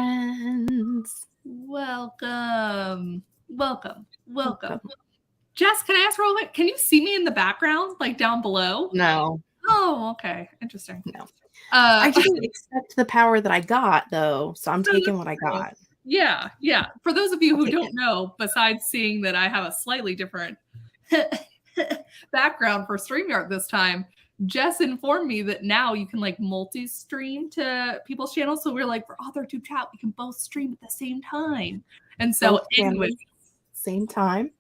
friends. Welcome. Jess, can I ask real quick? Can you see me in the background, like down below? No. Oh, okay. Interesting. No. I didn't expect the power that I got, though, so I'm taking what I got. Yeah. For those of you who don't know, besides seeing that I have a slightly different background for StreamYard this time, Jess informed me that now you can like multi-stream to people's channels. So we're like, for AUTHORTUBE Chat, we can both stream at the same time. And so anyway, same time.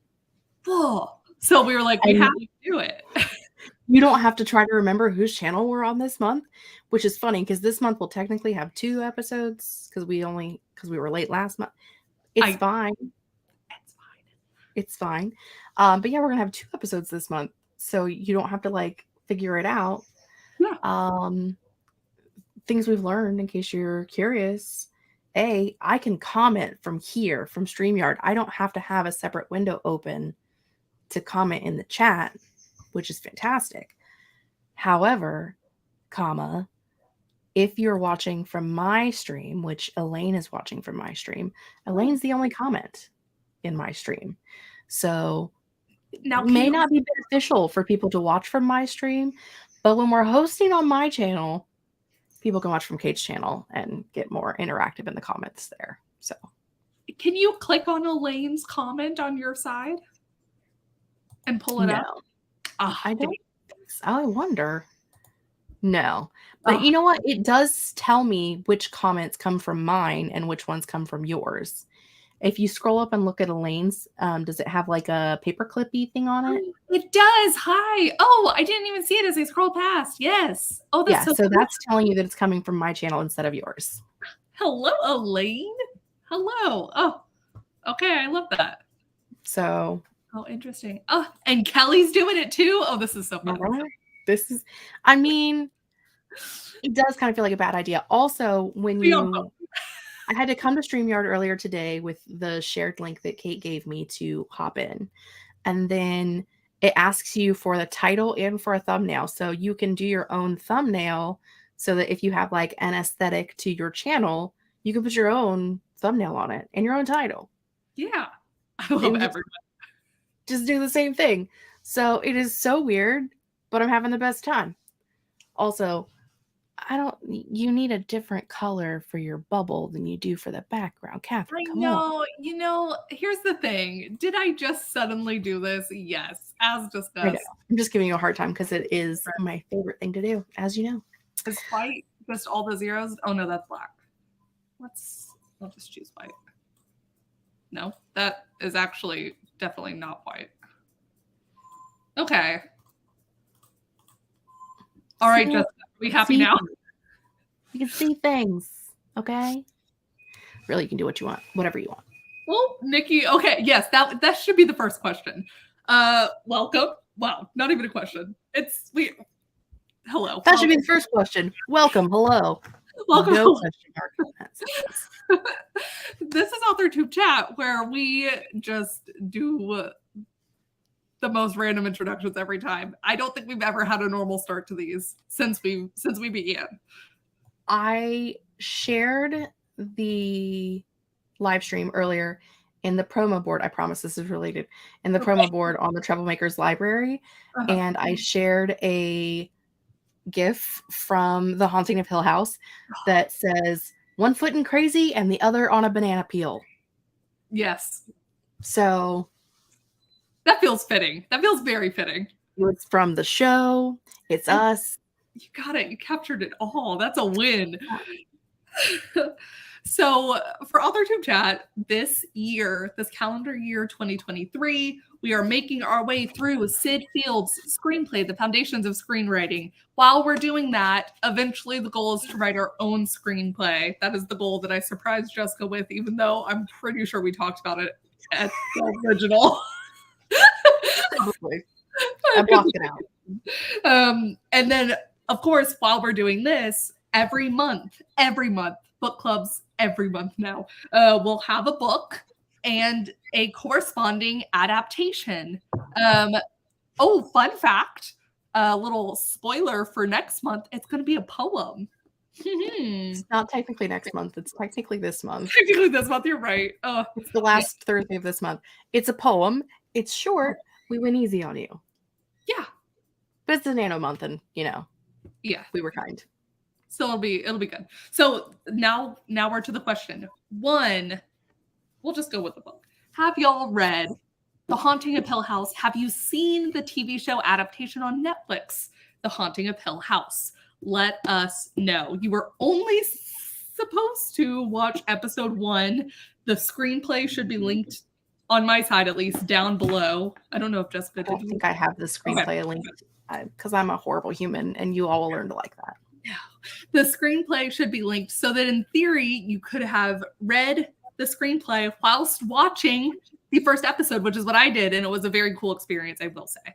Oh, so we were like, we have to do it. You don't have to try to remember whose channel we're on this month, which is funny because this month we'll technically have 2 episodes because we were late last month. It's fine. It's fine. But yeah, we're gonna have 2 episodes this month, so you don't have to like figure it out. Yeah. Things we've learned in case you're curious. I can comment from here, from StreamYard. I don't have to have a separate window open to comment in the chat, which is fantastic. However, if you're watching from my stream, which Elaine is watching from my stream, Elaine's the only comment in my stream. So now it may not be beneficial for people to watch from my stream, but when we're hosting on my channel, people can watch from Kate's channel and get more interactive in the comments there. So can you click on Elaine's comment on your side and pull it up? I don't think so. I wonder. No. But you know what? It does tell me which comments come from mine and which ones come from yours. If you scroll up and look at Elaine's, does it have like a paperclippy thing on it? It does. Hi. Oh, I didn't even see it as I scrolled past. Yes. Oh, that's so that's telling you that it's coming from my channel instead of yours. Hello, Elaine. Hello. Oh, okay. I love that. So. Oh, interesting. Oh, and Kelly's doing it too. Oh, this is so fun. I mean, it does kind of feel like a bad idea. Also, I had to come to StreamYard earlier today with the shared link that Kate gave me to hop in. And then it asks you for the title and for a thumbnail. So you can do your own thumbnail so that if you have like an aesthetic to your channel, you can put your own thumbnail on it and your own title. Yeah. I love everyone. Just do the same thing. So it is so weird, but I'm having the best time. Also, you need a different color for your bubble than you do for the background. Catherine, come on. You know, here's the thing. Did I just suddenly do this? Yes, as discussed. I'm just giving you a hard time because it is my favorite thing to do, as you know. Despite just all the zeros. Oh no, that's black. I'll just choose white. No, that is actually definitely not white. Okay. All right, Jessica, are we happy now? You can see things, okay? Really, you can do what you want, whatever you want. Well, Nikki, okay, yes, that should be the first question. Welcome. Wow, not even a question. Hello. That should be the first question. Welcome. Hello. Welcome. No question mark. This is AUTHORTUBE Chat, where we just do the most random introductions every time. I don't think we've ever had a normal start to these since we began. I shared the live stream earlier in the promo board. I promise this is related. In the promo board on the Troublemakers library. And I shared a GIF from The Haunting of Hill House that says, one foot in crazy and the other on a banana peel. Yes. So that feels fitting. That feels very fitting. It's from the show. It's us. You got it. You captured it all. That's a win. So for AUTHORTUBE Chat, this calendar year 2023, we are making our way through Sid Field's screenplay, The Foundations of Screenwriting. While we're doing that, eventually the goal is to write our own screenplay. That is the goal that I surprised Jessica with, even though I'm pretty sure we talked about it at the original. Probably. I blocked it out. And then, of course, while we're doing this, every month, book clubs every month now, we'll have a book and a corresponding adaptation. Fun fact, a little spoiler for next month, it's going to be a poem. It's not technically next month. It's technically this month. Technically this month, you're right. Oh, It's the last Thursday of this month. It's a poem. It's short. We went easy on you. yeah. But it's a nano month, and Yeah. we were kind. So it'll be good. So now we're to the question. 1, we'll just go with the book. Have y'all read The Haunting of Hill House? Have you seen the TV show adaptation on Netflix, The Haunting of Hill House? Let us know. You were only supposed to watch episode 1. The screenplay should be linked on my side, at least, down below. I don't know if Jessica did. I think I have the screenplay linked because I'm a horrible human, and you all will learn to like that. The screenplay should be linked so that in theory you could have read the screenplay whilst watching the first episode, which is what I did, and it was a very cool experience, I will say.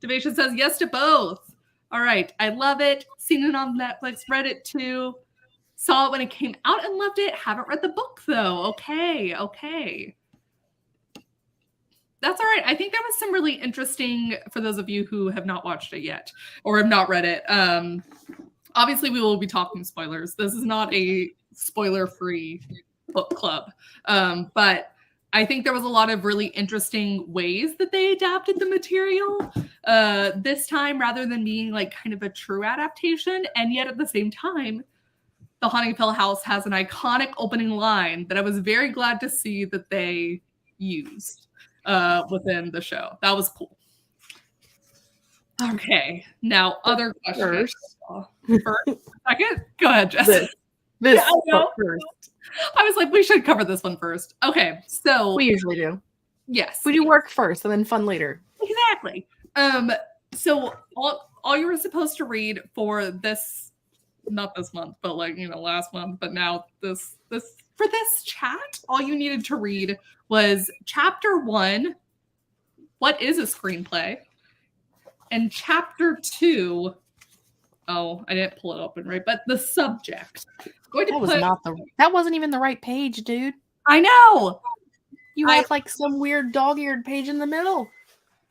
Devation says yes to both. All right, I love it. Seen it on Netflix, read it too. Saw it when it came out and loved it. Haven't read the book though. Okay. That's all right. I think there was some really interesting, for those of you who have not watched it yet or have not read it. Obviously, we will be talking spoilers. This is not a spoiler-free book club. But I think there was a lot of really interesting ways that they adapted the material this time, rather than being like kind of a true adaptation. And yet at the same time, The Haunting of Hill House has an iconic opening line that I was very glad to see that they used within the show. That was cool. Okay, now other questions. First, second? Go ahead, Jess. This Yeah, I know. first. I was like, we should cover this one first. Okay, so We usually do. yes. We do work first and then fun later. Exactly. So all you were supposed to read for this, not this month, but like, last month, but now this for this chat, all you needed to read was chapter 1, what is a screenplay? And chapter 2, I didn't pull it open right, but the subject. That wasn't even the right page, dude. I know. You have like some weird dog-eared page in the middle.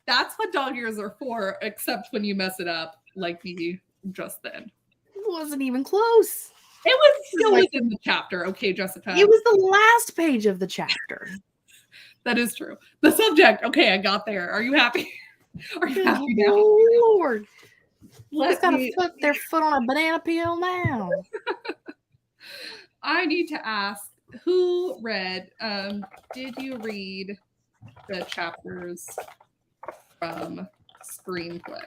That's what dog ears are for, except when you mess it up, like me just then. It wasn't even close. It was still within the chapter. Okay, Jessica. It was the last page of the chapter. That is true. The subject. Okay, I got there. Are you happy? Are you happy now? Oh, Lord. Let's got to put their foot on a banana peel now. I need to ask, who read, did you read the chapters from Screenplay?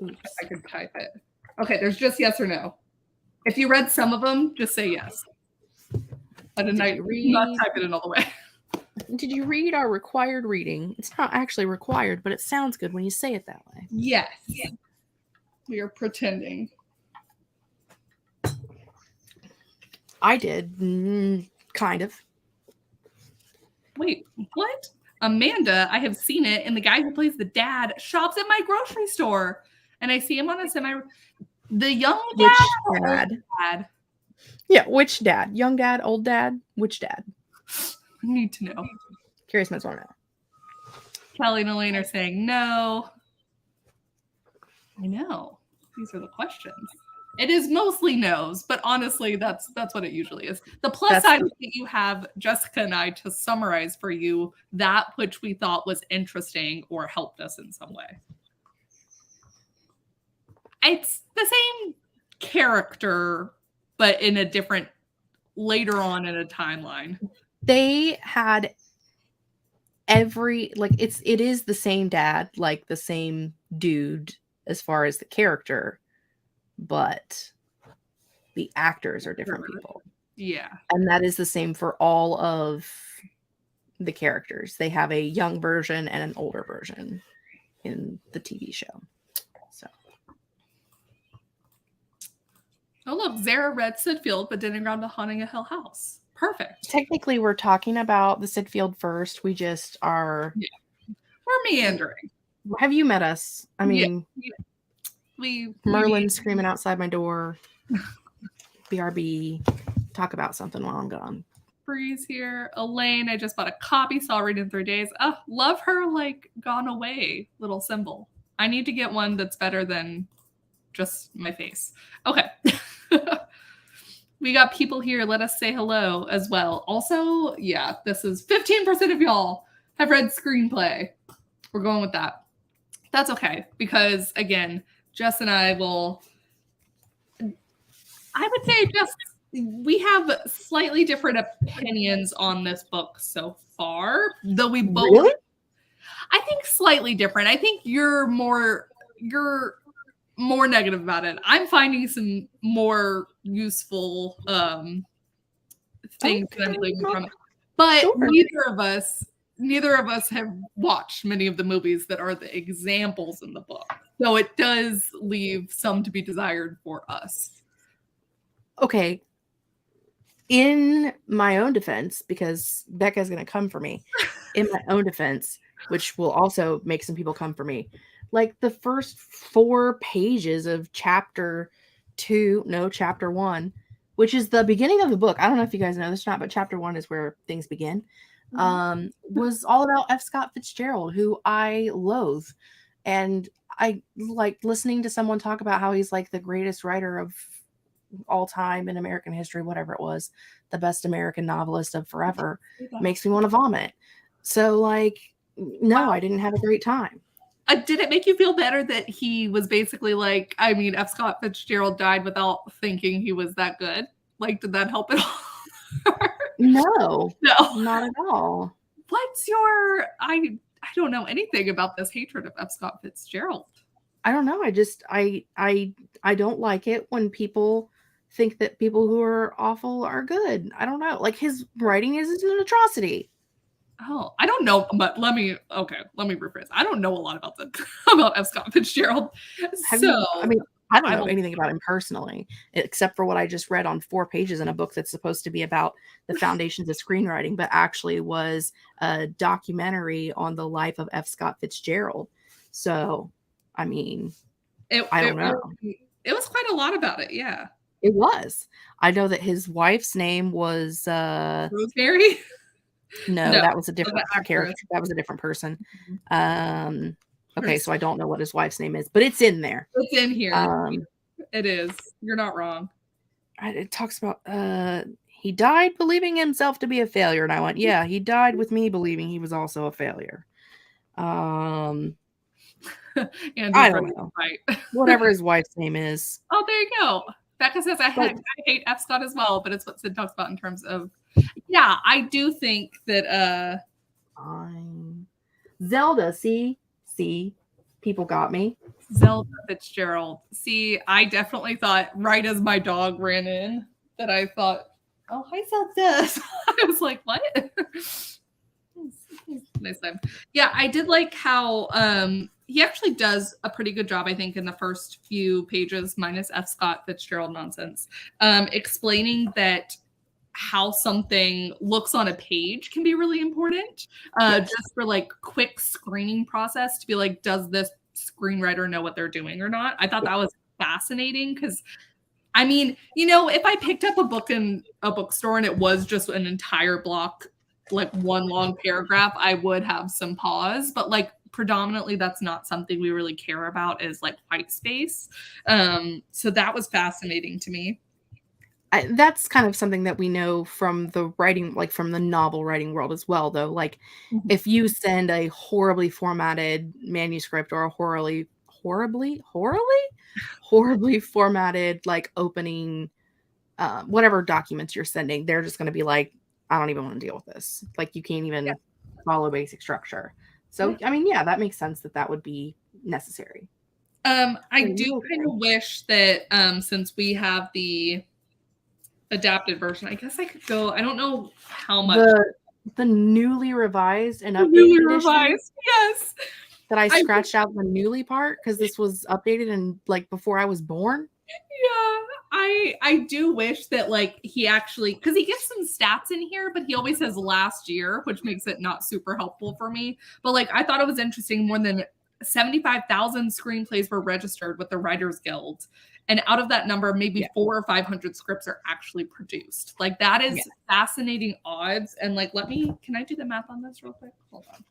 Oops, I could type it. Okay, there's just yes or no. If you read some of them, just say yes. I did not type it in all the way. Did you read our required reading? It's not actually required, but it sounds good when you say it that way. Yes. We are pretending. I did. Kind of. Wait, what? Amanda, I have seen it, and the guy who plays the dad shops at my grocery store. And I see him on a the young dad. Which dad? Dad? Yeah, which dad? Young dad, old dad? Which dad? I need to know. Curious minds want to know. Kelly and Elaine are saying no. I know. These are the questions. It is mostly no's, but honestly, that's what it usually is. The plus side is that you have Jessica and I to summarize for you that which we thought was interesting or helped us in some way. It's the same character, but in a different, later on in a timeline. They had it is the same dad, like the same dude as far as the character, but the actors are different people. Yeah. And that is the same for all of the characters. They have a young version and an older version in the TV show. So. Oh, look, Zara read Sid Field, but didn't ground The Haunting of Hill House. Perfect. Technically, we're talking about the Sid Field first. We just are... Yeah. We're meandering. Have you met us? I mean... Yeah. Merlin screaming outside my door. BRB. Talk about something while I'm gone. Breeze here. Elaine, I just bought a copy. Saw read in 3 days. Oh, love her like gone away little symbol. I need to get one that's better than just my face. Okay. We got people here. Let us say hello as well. Also, yeah, this is 15% of y'all have read Screenplay. We're going with that. That's okay, because again, Jess and I would say just we have slightly different opinions on this book so far, though we both Really? I think slightly different. I think you're more negative about it. I'm finding some more useful things that I'm gleaning from it. But Sure. neither of us have watched many of the movies that are the examples in the book. So it does leave some to be desired for us. Okay. In my own defense, because Becca's going to come for me, in my own defense, which will also make some people come for me, like the first 4 pages of chapter 1, which is the beginning of the book. I don't know if you guys know this or not, but chapter 1 is where things begin. Was all about F. Scott Fitzgerald, who I loathe. And I like listening to someone talk about how he's like the greatest writer of all time in American history, whatever it was, the best American novelist of forever, makes me want to vomit. So like, no, wow. I didn't have a great time. Did it make you feel better that he was basically like, I mean, F. Scott Fitzgerald died without thinking he was that good? Like, did that help at all? No, not at all. What's your, I don't know anything about this hatred of F. Scott Fitzgerald. I don't know. I don't like it when people think that people who are awful are good. I don't know. Like his writing is an atrocity. Oh, I don't know, but let me rephrase. I don't know a lot about F. Scott Fitzgerald. I don't know anything about him personally, except for what I just read on 4 pages in a book that's supposed to be about the foundations of screenwriting, but actually was a documentary on the life of F. Scott Fitzgerald. So, I mean, I don't know. It was quite a lot about it, yeah. It was. I know that his wife's name was Rosemary. No, that was a different character. That was a different person. Okay, so I don't know what his wife's name is, but it's in there. It's in here. It is. You're not wrong. It talks about he died believing himself to be a failure, and I went, yeah, he died with me believing he was also a failure. I don't know. Right. Whatever his wife's name is. Oh, there you go. Becca says I hate F. Scott as well, but it's what Sid talks about in terms of. Yeah, I do think that Zelda, see, people got me. Zelda Fitzgerald. See, I definitely thought right as my dog ran in that I thought, oh, hi Zelda. I was like, what? Nice time. Yeah, I did like how he actually does a pretty good job, I think, in the first few pages, minus F. Scott Fitzgerald nonsense, explaining that how something looks on a page can be really important, just for like quick screening process to be like, does this screenwriter know what they're doing or not? I thought that was fascinating because, I mean, you know, if I picked up a book in a bookstore and it was just an entire block, like one long paragraph, I would have some pause, but like predominantly that's not something we really care about is like white space. So that was fascinating to me. That's kind of something that we know from the writing, like from the novel writing world as well, though. Like if you send a horribly formatted manuscript or a horribly formatted, like opening, whatever documents you're sending, they're just going to be like, I don't even want to deal with this. Like you can't even follow basic structure. So, I mean, yeah, that makes sense that would be necessary. I do kind of wish that since we have the adapted version, I guess I could go, I don't know how much the newly revised and updated edition, yes, that I scratched out the newly part because this was updated and like before I was born. Yeah, I do wish that like he actually, because he gives some stats in here, but he always says last year, which makes it not super helpful for me. But like I thought it was interesting, more than 75,000 screenplays were registered with the Writers Guild. And out of that number, maybe 400 or 500 scripts are actually produced. Like that is fascinating odds. And like, can I do the math on this real quick? Hold on.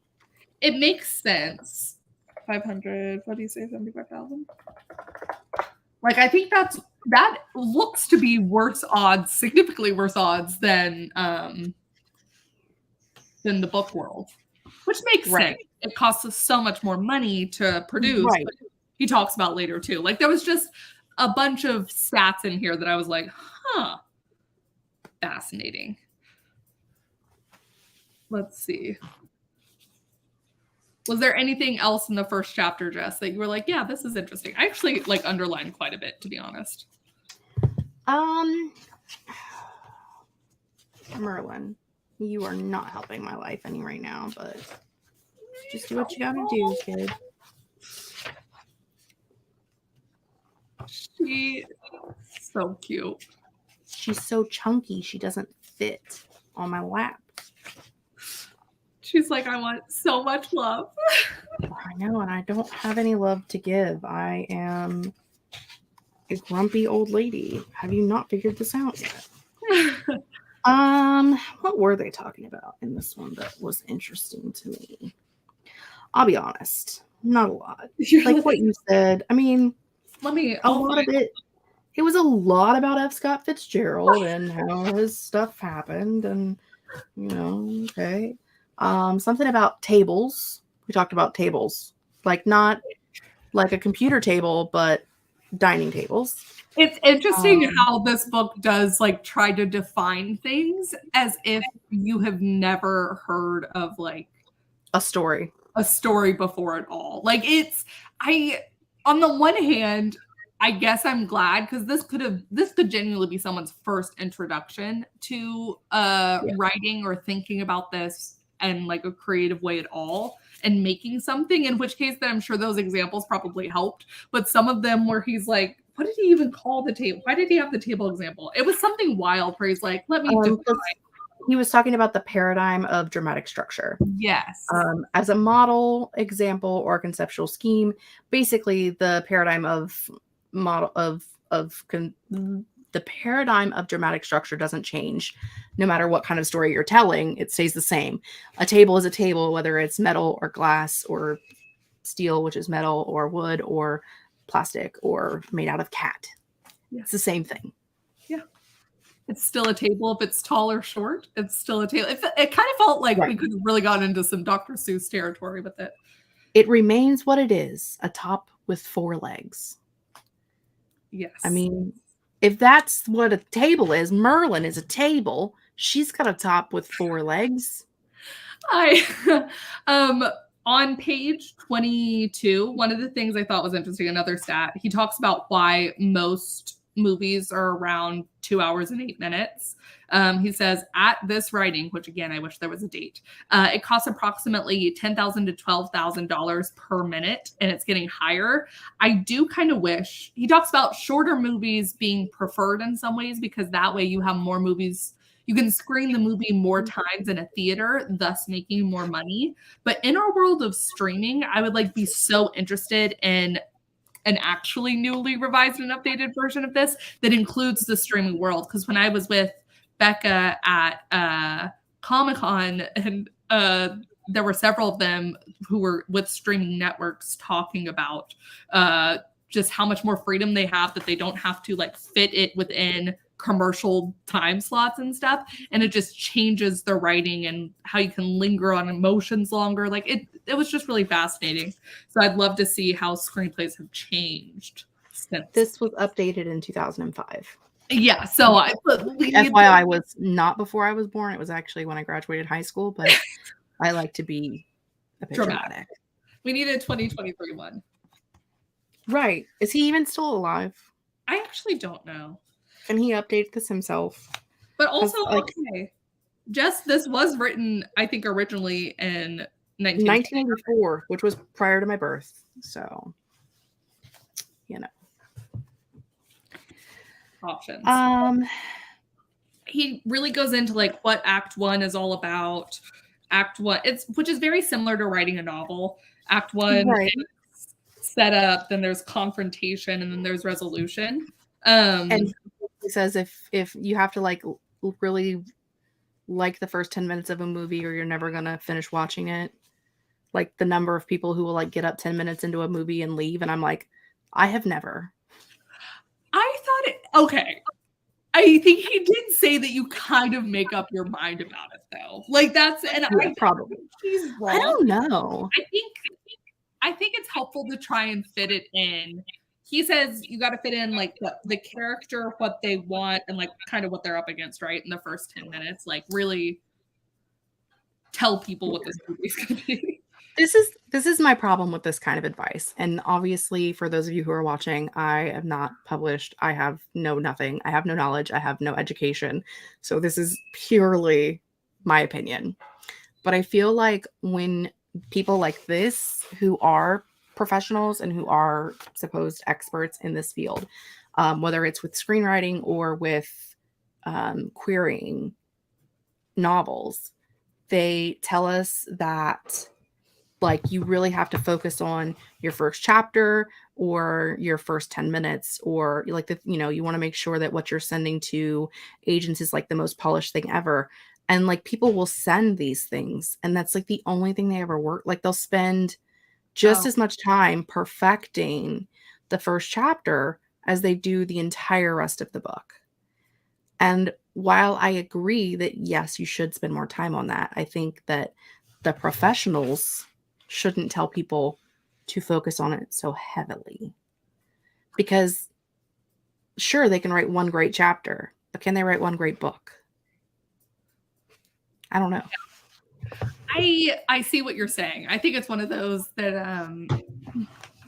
It makes sense. 500, what do you say, 75,000? Like, I think that's that looks to be worse odds, significantly worse odds than the book world, which makes sense. It costs us so much more money to produce. Right. But he talks about later too. Like there was just a bunch of stats in here that I was like, huh, fascinating. Let's see. Was there anything else in the first chapter, Jess, that you were like, yeah, this is interesting? I actually like underlined quite a bit, to be honest. Merlin, you are not helping my life any right now, but just do what you gotta do, kid. She's so cute. She's so chunky, she doesn't fit on my lap. She's like, I want so much love. I know, and I don't have any love to give. I am a grumpy old lady. Have you not figured this out yet? What were they talking about in this one that was interesting to me? I'll be honest, not a lot. Like what you said. I mean, a lot of it. It was a lot about F. Scott Fitzgerald and how his stuff happened, and okay. Something about tables. We talked about tables, like not like a computer table, but dining tables. It's interesting how this book does like try to define things as if you have never heard of like a story before at all. Like on the one hand, I guess I'm glad because this could genuinely be someone's first introduction to writing or thinking about this in like a creative way at all and making something, in which case then I'm sure those examples probably helped. But some of them where he's like, what did he even call the table? Why did he have the table example? It was something wild where he's like, let me he was talking about the paradigm of dramatic structure. Yes. As a model, example, or conceptual scheme, basically the paradigm of the paradigm of dramatic structure doesn't change no matter what kind of story you're telling. It stays the same. A table is a table, whether it's metal or glass or steel, which is metal, or wood or plastic or made out of cat. It's the same thing. Yeah. It's still a table. If it's tall or short, it's still a table. It kind of felt like we could have really gotten into some Dr. Seuss territory with it. It remains what it is, a top with 4 legs. Yes. I mean, if that's what a table is, Merlin is a table. She's got a top with 4 legs. On page 22, one of the things I thought was interesting, another stat, he talks about why most movies are around 2 hours and 8 minutes. He says, at this writing, which again, I wish there was a date, it costs approximately $10,000 to $12,000 per minute, and it's getting higher. I do kind of wish, he talks about shorter movies being preferred in some ways, because that way you have more movies. You can screen the movie more times in a theater, thus making more money. But in our world of streaming, I would like be so interested in an actually newly revised and updated version of this that includes the streaming world. Because when I was with Becca at Comic-Con, and there were several of them who were with streaming networks talking about just how much more freedom they have, that they don't have to like fit it within commercial time slots and stuff, and it just changes the writing and how you can linger on emotions longer. Like it was just really fascinating. So I'd love to see how screenplays have changed since. This was updated in 2005. Yeah, so FYI was not before I was born. It was actually when I graduated high school, but I like to be a bit dramatic. We need a 2023 one. Right. Is he even still alive? I actually don't know. Can he update this himself? But also, okay, Jess, this was written, I think, originally in 1984, which was prior to my birth. So, options. He really goes into like what Act 1 is all about. Act 1, which is very similar to writing a novel. Act 1 is set up, then there's confrontation, and then there's resolution. And he says if you have to like really like the first 10 minutes of a movie, or you're never gonna finish watching it. Like the number of people who will like get up 10 minutes into a movie and leave, and I'm like, I have never. I thought Okay. I think he did say that you kind of make up your mind about it, though. Like, that's, and Yeah, I probably. think he's I wrong. don't know. I think it's helpful to try and fit it in. He says you got to fit in like the character, what they want, and like kind of what they're up against, right? In the first 10 minutes, like really tell people what this movie is going to be. This is my problem with this kind of advice. And obviously, for those of you who are watching, I am not published. I have nothing. I have no knowledge. I have no education. So this is purely my opinion. But I feel like when people like this, who are professionals and who are supposed experts in this field, whether it's with screenwriting or with querying novels, they tell us that like you really have to focus on your first chapter or your first 10 minutes, or like you want to make sure that what you're sending to agents is like the most polished thing ever. And like people will send these things and that's like the only thing they ever work. Like they'll spend just as much time perfecting the first chapter as they do the entire rest of the book. And while I agree that yes, you should spend more time on that, I think that the professionals shouldn't tell people to focus on it so heavily. Because sure, they can write one great chapter, but can they write one great book? I don't know. I see what you're saying. I think it's one of those that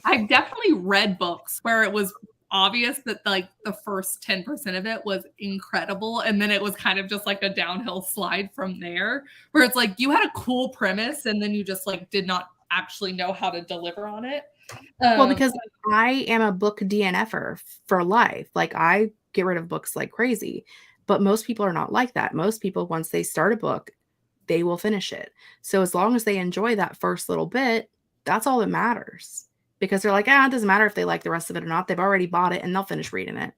I've definitely read books where it was obvious that like the first 10% of it was incredible and then it was kind of just like a downhill slide from there, where it's like you had a cool premise and then you just like did not actually know how to deliver on it. Well, because I am a book DNFer for life. Like I get rid of books like crazy, but most people are not like that. Most people, once they start a book, they will finish it. So as long as they enjoy that first little bit, that's all that matters. Because they're like, it doesn't matter if they like the rest of it or not. They've already bought it and they'll finish reading it.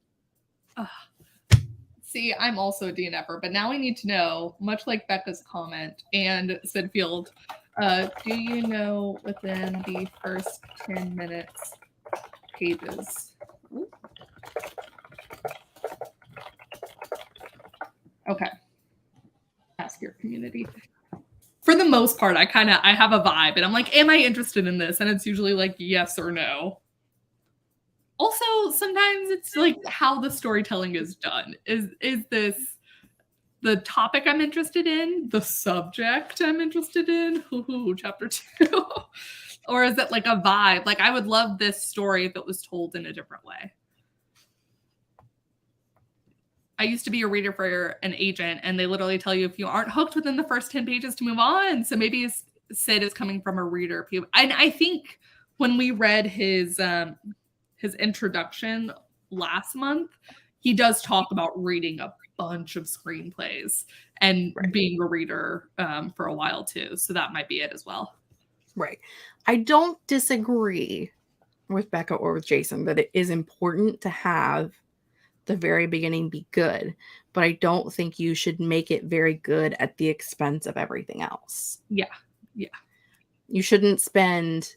See, I'm also a DNFer, but now I need to know, much like Becca's comment and Sid Field, do you know within the first 10 minutes pages? Ooh. Okay. Ask your community. For the most part, I have a vibe and I'm like, am I interested in this? And it's usually like yes or no. Also, sometimes it's like how the storytelling is done. Is this the topic I'm interested in? The subject I'm interested in? Ooh, chapter 2. Or is it like a vibe? Like I would love this story if it was told in a different way. I used to be a reader for an agent, and they literally tell you if you aren't hooked within the first 10 pages to move on. So maybe Sid is coming from a reader. And I think when we read his introduction last month, he does talk about reading a bunch of screenplays and being a reader for a while too. So that might be it as well. Right. I don't disagree with Becca or with Jason that it is important to have the very beginning be good, but I don't think you should make it very good at the expense of everything else. Yeah. You shouldn't spend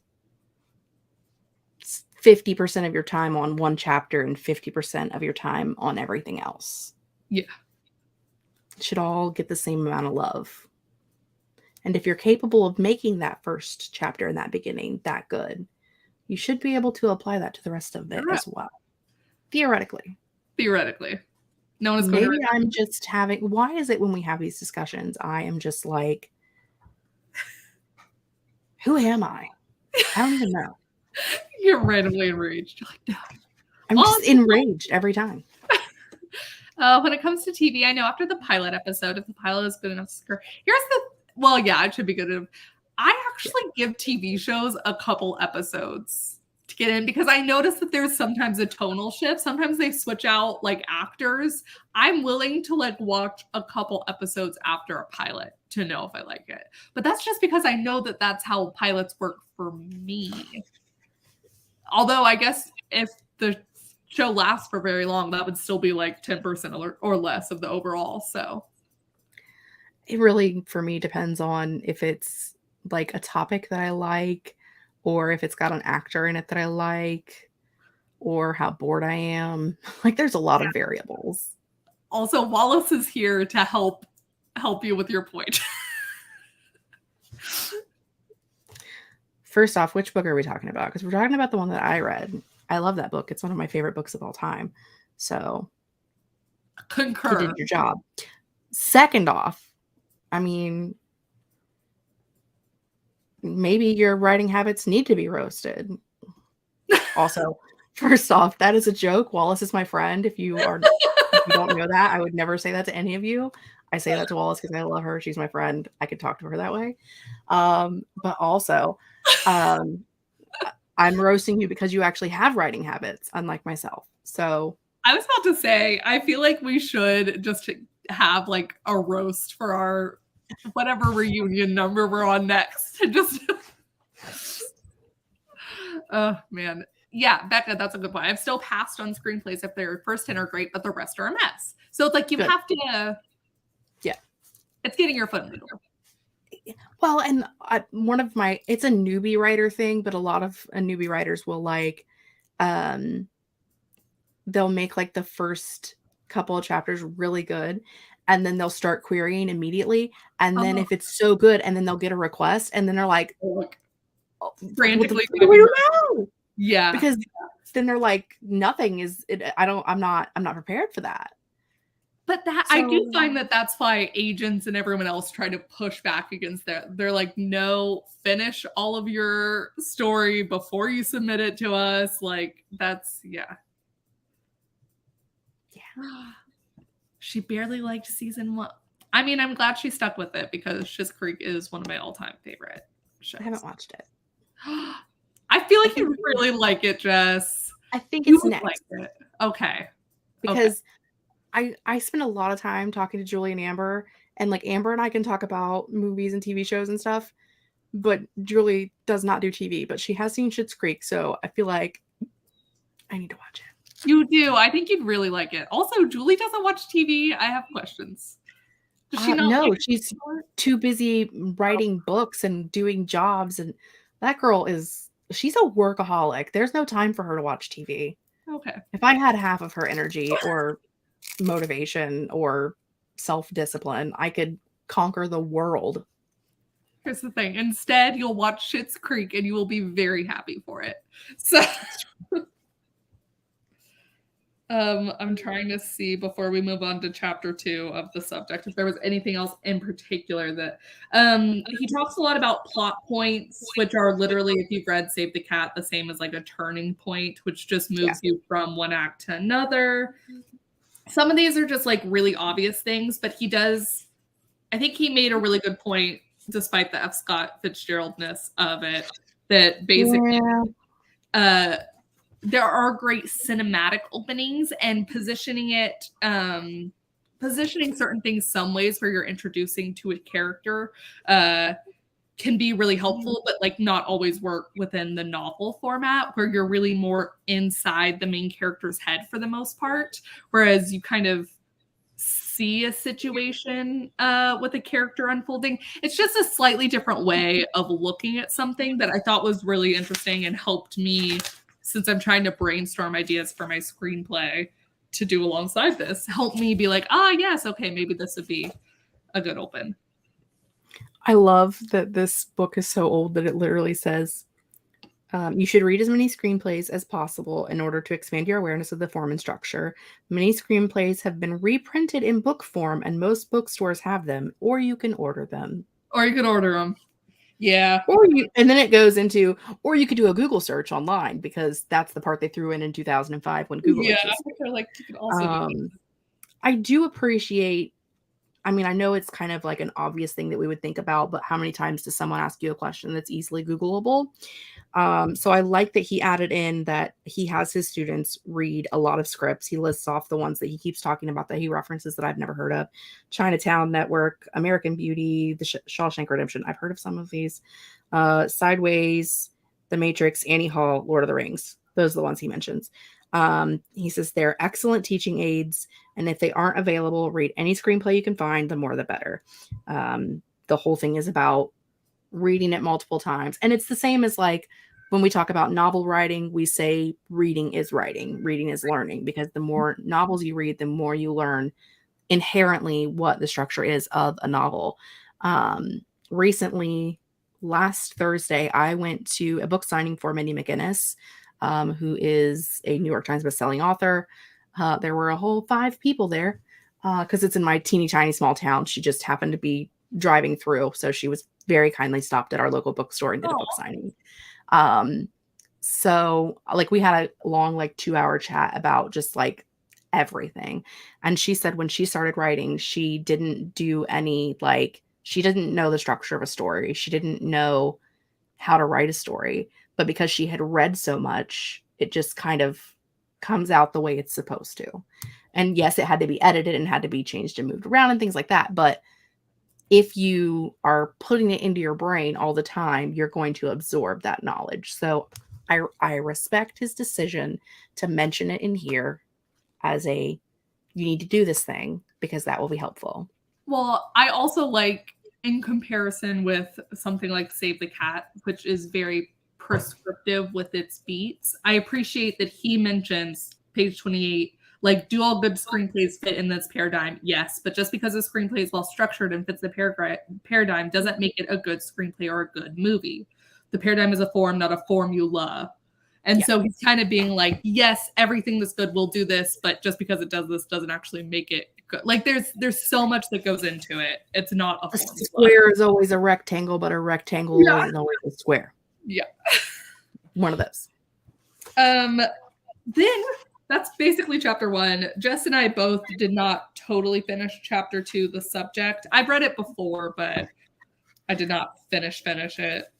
50% of your time on one chapter and 50% of your time on everything else. Yeah. It should all get the same amount of love. And if you're capable of making that first chapter in that beginning that good, you should be able to apply that to the rest of it as well. Theoretically. No one is going Maybe I'm just having, why is it when we have these discussions, I am just like, who am I? I don't even know. You're randomly enraged. You're like, no. I'm just enraged every time. When it comes to TV, I know after the pilot episode, if the pilot is good enough, it should be good enough. I actually give TV shows a couple episodes to get in because I notice that there's sometimes a tonal shift. Sometimes they switch out like actors. I'm willing to like watch a couple episodes after a pilot to know if I like it. But that's just because I know that that's how pilots work for me. Although I guess if the show lasts for very long, that would still be like 10% or less of the overall. So it really, for me, depends on if it's like a topic that I like or if it's got an actor in it that I like. or how bored I am. Like there's a lot of variables. Also, Wallace is here to help you with your point. First off, which book are we talking about? Because we're talking about the one that I read. I love that book. It's one of my favorite books of all time. So Concur. you did your job. Second off, I mean, maybe your writing habits need to be roasted. Also, first off, that is a joke. Wallace is my friend. If you don't know that, I would never say that to any of you. I say that to Wallace because I love her. She's my friend. I could talk to her that way. But also, I'm roasting you because you actually have writing habits, unlike myself. So I was about to say, I feel like we should just have like a roast for our whatever reunion number we're on next. Just oh man. Yeah, Becca, that's a good point. I've still passed on screenplays if their first 10 are great, but the rest are a mess. So it's like you have to, yeah, it's getting your foot in the door. Well, and it's a newbie writer thing, but a lot of newbie writers will like, they'll make like the first couple of chapters really good, and then they'll start querying immediately. And then if it's so good, and then they'll get a request, and then they're like, frantically, yeah, because then they're like, nothing is. I'm not prepared for that. But I do find that that's why agents and everyone else try to push back against that. They're like, no, finish all of your story before you submit it to us. Like that's yeah. She barely liked season 1. I mean, I'm glad she stuck with it because Schitt's Creek is one of my all-time favorite shows. I haven't watched it. I feel like you really like it, Jess. I think it's next. Like it. Okay. Because I spend a lot of time talking to Julie and Amber, and like Amber and I can talk about movies and TV shows and stuff, but Julie does not do TV, but she has seen Schitt's Creek, so I feel like I need to watch it. You do. I think you'd really like it. Also, Julie doesn't watch TV. I have questions. Does she not? No, she's too busy writing books and doing jobs, and that girl she's a workaholic. There's no time for her to watch TV. Okay. If I had half of her energy or motivation or self-discipline, I could conquer the world. Here's the thing. Instead, you'll watch Schitt's Creek and you will be very happy for it. So I'm trying to see before we move on to chapter 2 of the subject if there was anything else in particular that he talks a lot about plot points, which are literally, if you've read Save the Cat, the same as like a turning point, which just moves you from one act to another. Some of these are just like really obvious things, but I think he made a really good point, despite the F. Scott Fitzgeraldness of it, that basically there are great cinematic openings, and positioning certain things some ways where you're introducing to a character can be really helpful, but like not always work within the novel format where you're really more inside the main character's head for the most part, whereas you kind of see a situation with a character unfolding. It's just a slightly different way of looking at something that I thought was really interesting and helped me, since I'm trying to brainstorm ideas for my screenplay to do alongside this, help me be like, yes, okay, maybe this would be a good open. I love that this book is so old that it literally says, you should read as many screenplays as possible in order to expand your awareness of the form and structure. Many screenplays have been reprinted in book form, and most bookstores have them, or you can order them. Yeah. And then it goes into, or you could do a Google search online, because that's the part they threw in 2005 when Google existed. Like, you could also do I do appreciate, I mean, I know it's kind of like an obvious thing that we would think about, but how many times does someone ask you a question that's easily Googleable? So I like that he added in that he has his students read a lot of scripts. He lists off the ones that he keeps talking about that he references that I've never heard of. Chinatown Network, American Beauty, The Shawshank Redemption. I've heard of some of these. Sideways, The Matrix, Annie Hall, Lord of the Rings. Those are the ones he mentions. He says they're excellent teaching aids, and if they aren't available, read any screenplay you can find, the more the better. The whole thing is about reading it multiple times, and it's the same as like when we talk about novel writing, we say reading is writing, reading is learning, because the more novels you read, the more you learn inherently what the structure is of a novel. Recently, last Thursday, I went to a book signing for Mindy McGinnis, who is a New York Times bestselling author. There were a whole 5 people there because it's in my teeny tiny small town. She just happened to be driving through, so she was very kindly stopped at our local bookstore and did a book signing. So like we had a long, like 2-hour chat about just like everything. And she said when she started writing, she didn't do any, like, she didn't know the structure of a story. She didn't know how to write a story, but because she had read so much, it just kind of comes out the way it's supposed to. And yes, it had to be edited and had to be changed and moved around and things like that. But if you are putting it into your brain all the time, you're going to absorb that knowledge. So I respect his decision to mention it in here as a, you need to do this thing because that will be helpful. Well, I also like, in comparison with something like Save the Cat, which is very prescriptive with its beats, I appreciate that he mentions page 28, like, do all good screenplays fit in this paradigm? Yes, but just because a screenplay is well structured and fits the paradigm doesn't make it a good screenplay or a good movie. The paradigm is a form, not a formula. And so he's kind of being like, yes, everything that's good will do this, but just because it does this doesn't actually make it good. Like there's so much that goes into it. It's not a formula. Square is always a rectangle, but a rectangle isn't always a square. Yeah. One of those. Then that's basically chapter 1. Jess and I both did not totally finish chapter 2, the subject. I've read it before, but I did not finish it.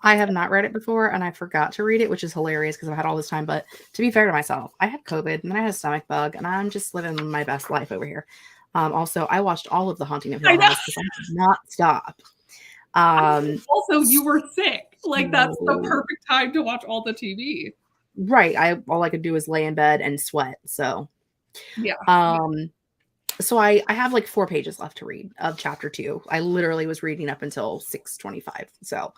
I have not read it before, and I forgot to read it, which is hilarious because I've had all this time. But to be fair to myself, I had COVID, and then I had a stomach bug, and I'm just living my best life over here. Also, I watched all of The Haunting of Hill House because I did not stop. Also, you were sick. Like, that's the perfect time to watch all the TV. Right. All I could do was lay in bed and sweat. So, yeah. So I have like 4 pages left to read of chapter 2. I literally was reading up until 6:25. So,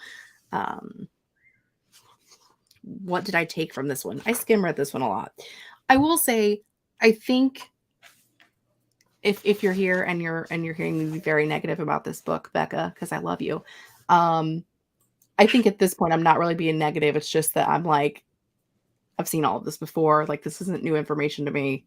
what did I take from this one? I skim read this one a lot. I will say, I think if you're here and you're hearing me be very negative about this book, Becca, because I love you, I think at this point I'm not really being negative. It's just that I'm like, I've seen all of this before. Like, this isn't new information to me.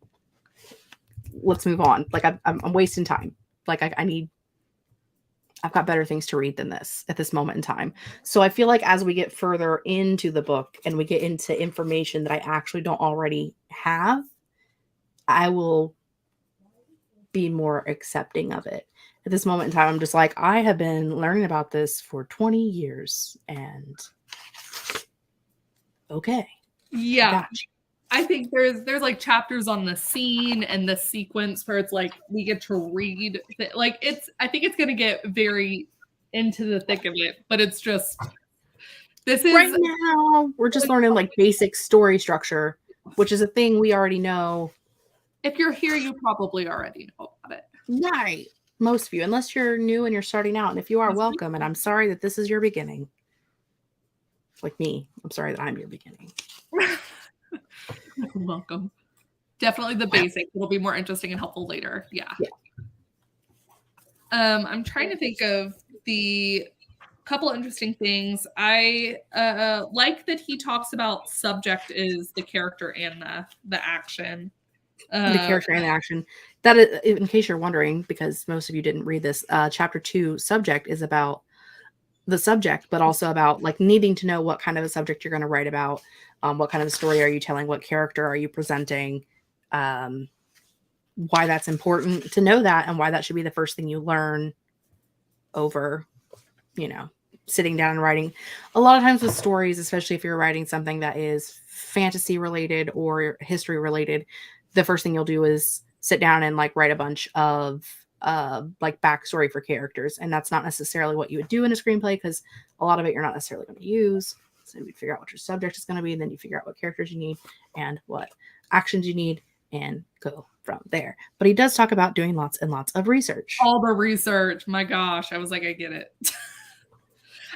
Let's move on. Like, I'm wasting time. Like, I've got better things to read than this at this moment in time. So I feel like as we get further into the book and we get into information that I actually don't already have, I will be more accepting of it. At this moment in time, I'm just like, I have been learning about this for 20 years and okay. Yeah. I think there's like chapters on the scene and the sequence where it's like we get to read like I think it's gonna get very into the thick of it, but it's just this is right now we're just learning like basic story structure, which is a thing we already know. If you're here, you probably already know about it. Right. Most of you, unless you're new and you're starting out. And if you are, welcome. And I'm sorry that this is your beginning. Like me. I'm sorry that I'm your beginning. Welcome. Definitely the basics. It'll be more interesting and helpful later. Yeah. I'm trying to think of the couple interesting things. I like that he talks about subject is the character and the action. The character and the action. That is, in case you're wondering, because most of you didn't read this, chapter 2 subject is about the subject, but also about like needing to know what kind of a subject you're going to write about. What kind of a story are you telling? What character are you presenting? Why that's important to know that, and why that should be the first thing you learn over, sitting down and writing. A lot of times with stories, especially if you're writing something that is fantasy related or history related, the first thing you'll do is sit down and like write a bunch of like backstory for characters. And that's not necessarily what you would do in a screenplay because a lot of it you're not necessarily going to use. So you figure out what your subject is going to be, and then you figure out what characters you need and what actions you need and go from there. But he does talk about doing lots and lots of research. All the research. My gosh. I was like, I get it.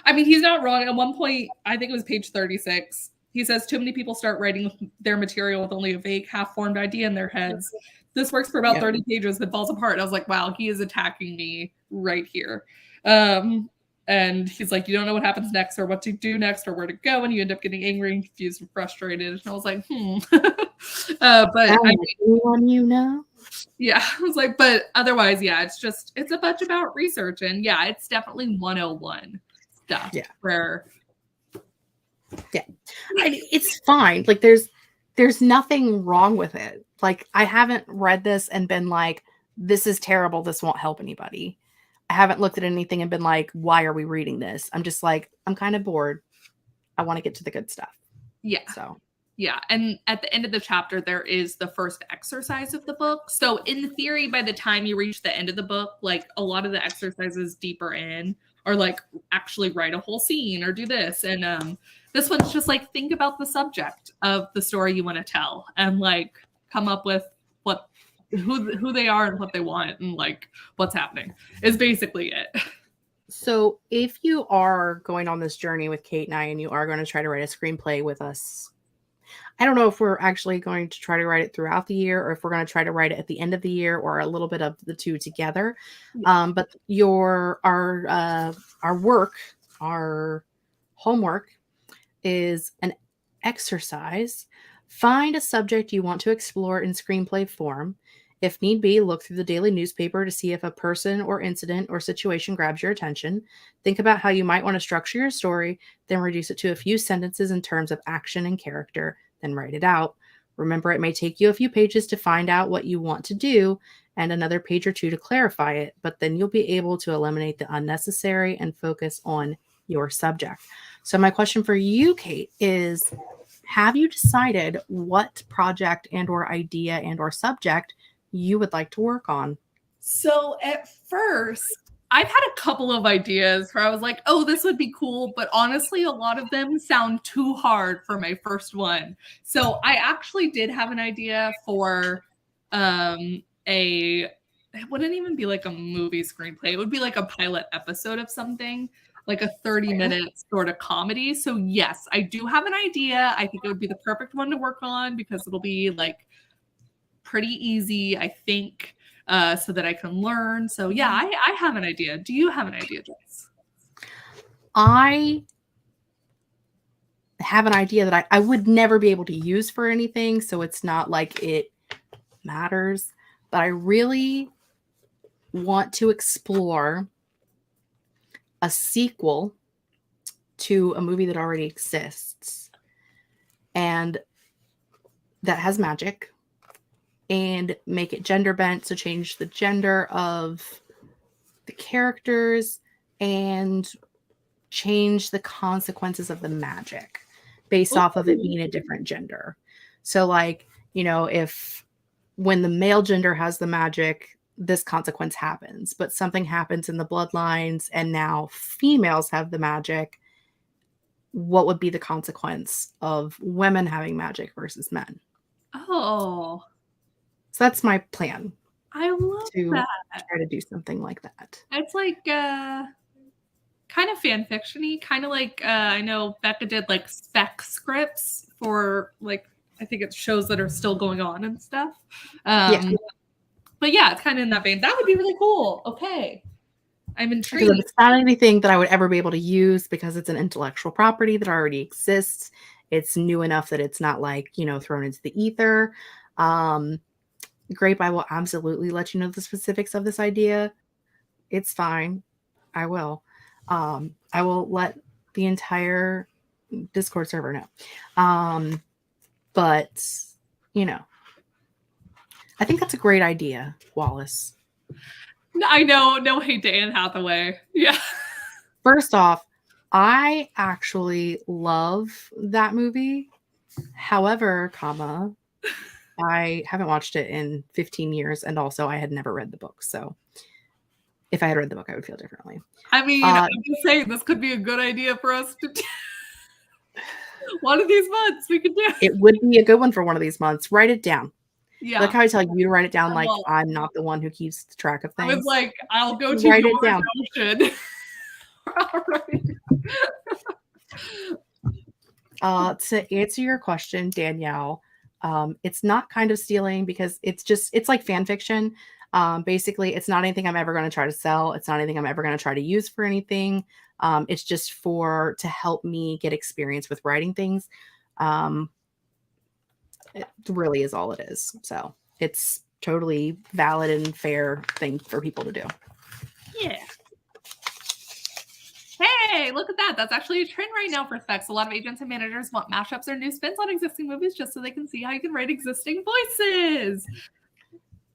I mean, he's not wrong. At one point, I think it was page 36, he says, too many people start writing their material with only a vague, half-formed idea in their heads. This works for about 30 pages, but falls apart. And I was like, wow, he is attacking me right here. And he's like, you don't know what happens next or what to do next or where to go, and you end up getting angry and confused and frustrated. And I was like, but anyone you know? Yeah, I was like, but otherwise, yeah, it's a bunch about research, and yeah, it's definitely 101 stuff. Yeah. Where it's fine. Like there's nothing wrong with it. Like I haven't read this and been like, this is terrible, this won't help anybody. I haven't looked at anything and been like, why are we reading this? I'm just like, I'm kind of bored. I want to get to the good stuff. Yeah. So yeah. And at the end of the chapter, there is the first exercise of the book. So in theory, by the time you reach the end of the book, like a lot of the exercises deeper in are like actually write a whole scene or do this. And this one's just like, think about the subject of the story you want to tell and like come up with who they are and what they want and like what's happening is basically it. So if you are going on this journey with Kate and I, and you are going to try to write a screenplay with us, I don't know if we're actually going to try to write it throughout the year or if we're going to try to write it at the end of the year or a little bit of the two together. But our homework is an exercise. Find a subject you want to explore in screenplay form. If need be, look through the daily newspaper to see if a person or incident or situation grabs your attention. Think about how you might want to structure your story, then reduce it to a few sentences in terms of action and character, then write it out. Remember, it may take you a few pages to find out what you want to do and another page or two to clarify it, but then you'll be able to eliminate the unnecessary and focus on your subject. So my question for you, Kate, is have you decided what project and or idea and or subject you would like to work on? So at first, I've had a couple of ideas where I was like, oh, this would be cool. But honestly, a lot of them sound too hard for my first one. So I actually did have an idea for it wouldn't even be like a movie screenplay. It would be like a pilot episode of something, like a 30-minute sort of comedy. So yes, I do have an idea. I think it would be the perfect one to work on because it'll be like pretty easy, I think, so that I can learn. So yeah, I have an idea. Do you have an idea, Joyce? I have an idea that I would never be able to use for anything, so it's not like it matters, but I really want to explore a sequel to a movie that already exists and that has magic, and make it gender bent, so change the gender of the characters and change the consequences of the magic based off of it being a different gender. So like, you know, if when the male gender has the magic, this consequence happens, but something happens in the bloodlines and now females have the magic, what would be the consequence of women having magic versus men? Oh. So that's my plan. I love that. Try to do something like that. It's like kind of fan fiction-y, kind of like I know Becca did like spec scripts for like I think it's shows that are still going on and stuff. But yeah, it's kind of in that vein. That would be really cool. Okay. I'm intrigued. It's not anything that I would ever be able to use because it's an intellectual property that already exists. It's new enough that it's not like, you know, thrown into the ether. Grape, I will absolutely let you know the specifics of this idea. It's fine. I will. I will let the entire Discord server know. But, you know, I think that's a great idea, Wallace. I know. No hate to Anne Hathaway. Yeah. First off, I actually love that movie. However, I haven't watched it in 15 years, and also I had never read the book. So if I had read the book, I would feel differently. I mean, I'm just saying this could be a good idea for us to do. One of these months we could do. It would be a good one for one of these months. Write it down. Yeah. Like how I tell you to write it down, like I'm not the one who keeps track of things. I was like, I'll go to write your it down. notion. All right. To answer your question, Danielle, it's not kind of stealing because it's like fan fiction. Basically, it's not anything I'm ever going to try to sell. It's not anything I'm ever going to try to use for anything. It's just to help me get experience with writing things. It really is all it is. So it's totally valid and fair thing for people to do. Yeah. Hey, look at that. That's actually a trend right now for specs. A lot of agents and managers want mashups or new spins on existing movies just so they can see how you can write existing voices.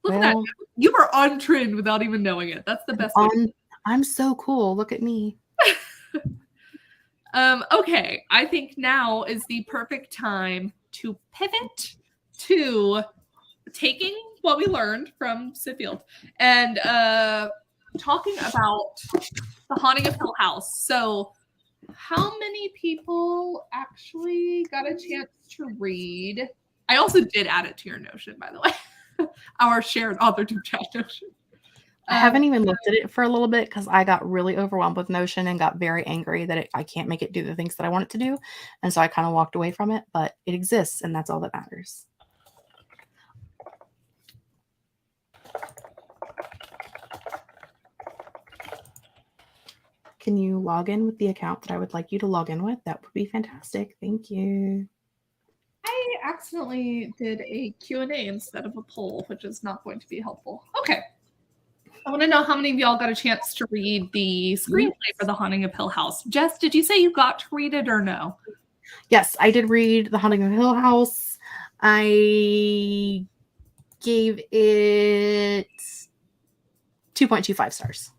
Look at that. You are on trend without even knowing it. That's the best way. I'm so cool. Look at me. Okay. I think now is the perfect time to pivot to taking what we learned from Sid Field and talking about The Haunting of Hill House. So how many people actually got a chance to read? I also did add it to your Notion, by the way. Our shared AUTHORTUBE chat Notion. I haven't even looked at it for a little bit because I got really overwhelmed with Notion and got very angry that I can't make it do the things that I want it to do. And so I kind of walked away from it, but it exists and that's all that matters. Can you log in with the account that I would like you to log in with? That would be fantastic. Thank you. I accidentally did a Q&A instead of a poll, which is not going to be helpful. Okay. I want to know how many of y'all got a chance to read the screenplay for The Haunting of Hill House. Jess, did you say you got to read it or no? Yes, I did read The Haunting of Hill House. I gave it 2.25 stars.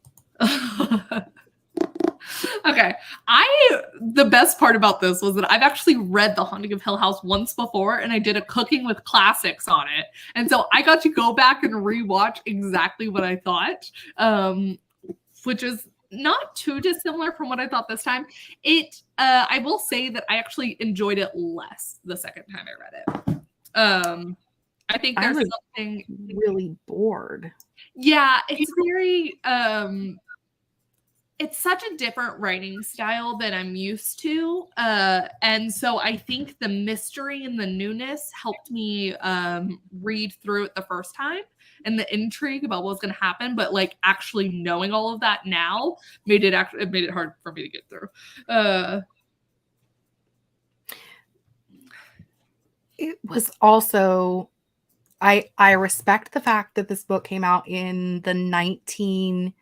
Okay. The best part about this was that I've actually read The Haunting of Hill House once before, and I did a Cooking with Classics on it. And so I got to go back and rewatch exactly what I thought, which is not too dissimilar from what I thought this time. I will say that I actually enjoyed it less the second time I read it. I think there's something really bored. Yeah, it's very it's such a different writing style than I'm used to. And so I think the mystery and the newness helped me read through it the first time, and the intrigue about what's going to happen. But like actually knowing all of that now made it hard for me to get through. It was also, I respect the fact that this book came out in the 1960s.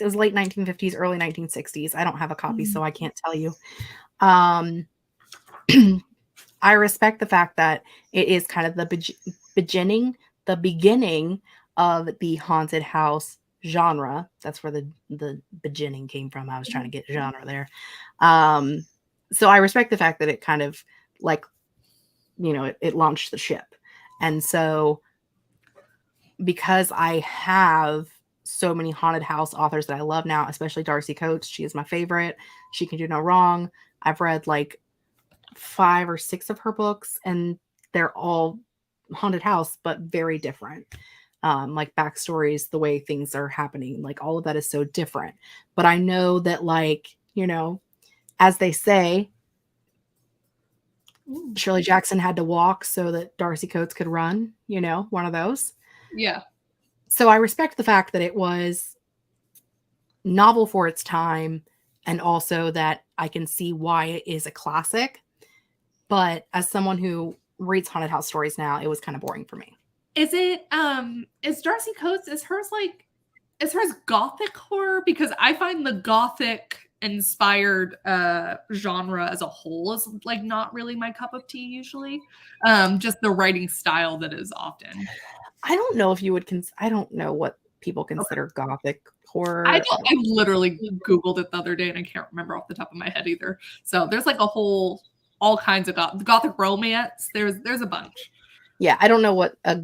It was late 1950s, early 1960s. I don't have a copy, so I can't tell you. I respect the fact that it is kind of the beginning of the haunted house genre. That's where the beginning came from. I was trying to get genre there. So I respect the fact that it kind of like, it launched the ship. And so because I have so many haunted house authors that I love now, especially Darcy Coates, she is my favorite. She can do no wrong. I've read like 5 or 6 of her books, and they're all haunted house, but very different. Like backstories, the way things are happening, like all of that is so different. But I know that, like, as they say, Shirley Jackson had to walk so that Darcy Coates could run, one of those. Yeah. So I respect the fact that it was novel for its time, and also that I can see why it is a classic. But as someone who reads haunted house stories now, it was kind of boring for me. Is Darcy Coates, is hers gothic horror? Because I find the gothic inspired genre as a whole is like not really my cup of tea usually. Just the writing style that is often. I don't know if you would I don't know what people consider gothic horror. I literally Googled it the other day and I can't remember off the top of my head either. So there's like all kinds of gothic romance. There's a bunch. Yeah, I don't know what a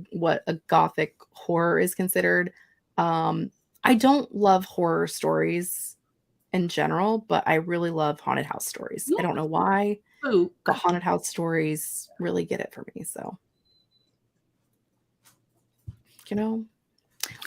gothic horror is considered. I don't love horror stories in general, but I really love haunted house stories. I don't know why. The haunted house stories really get it for me. So,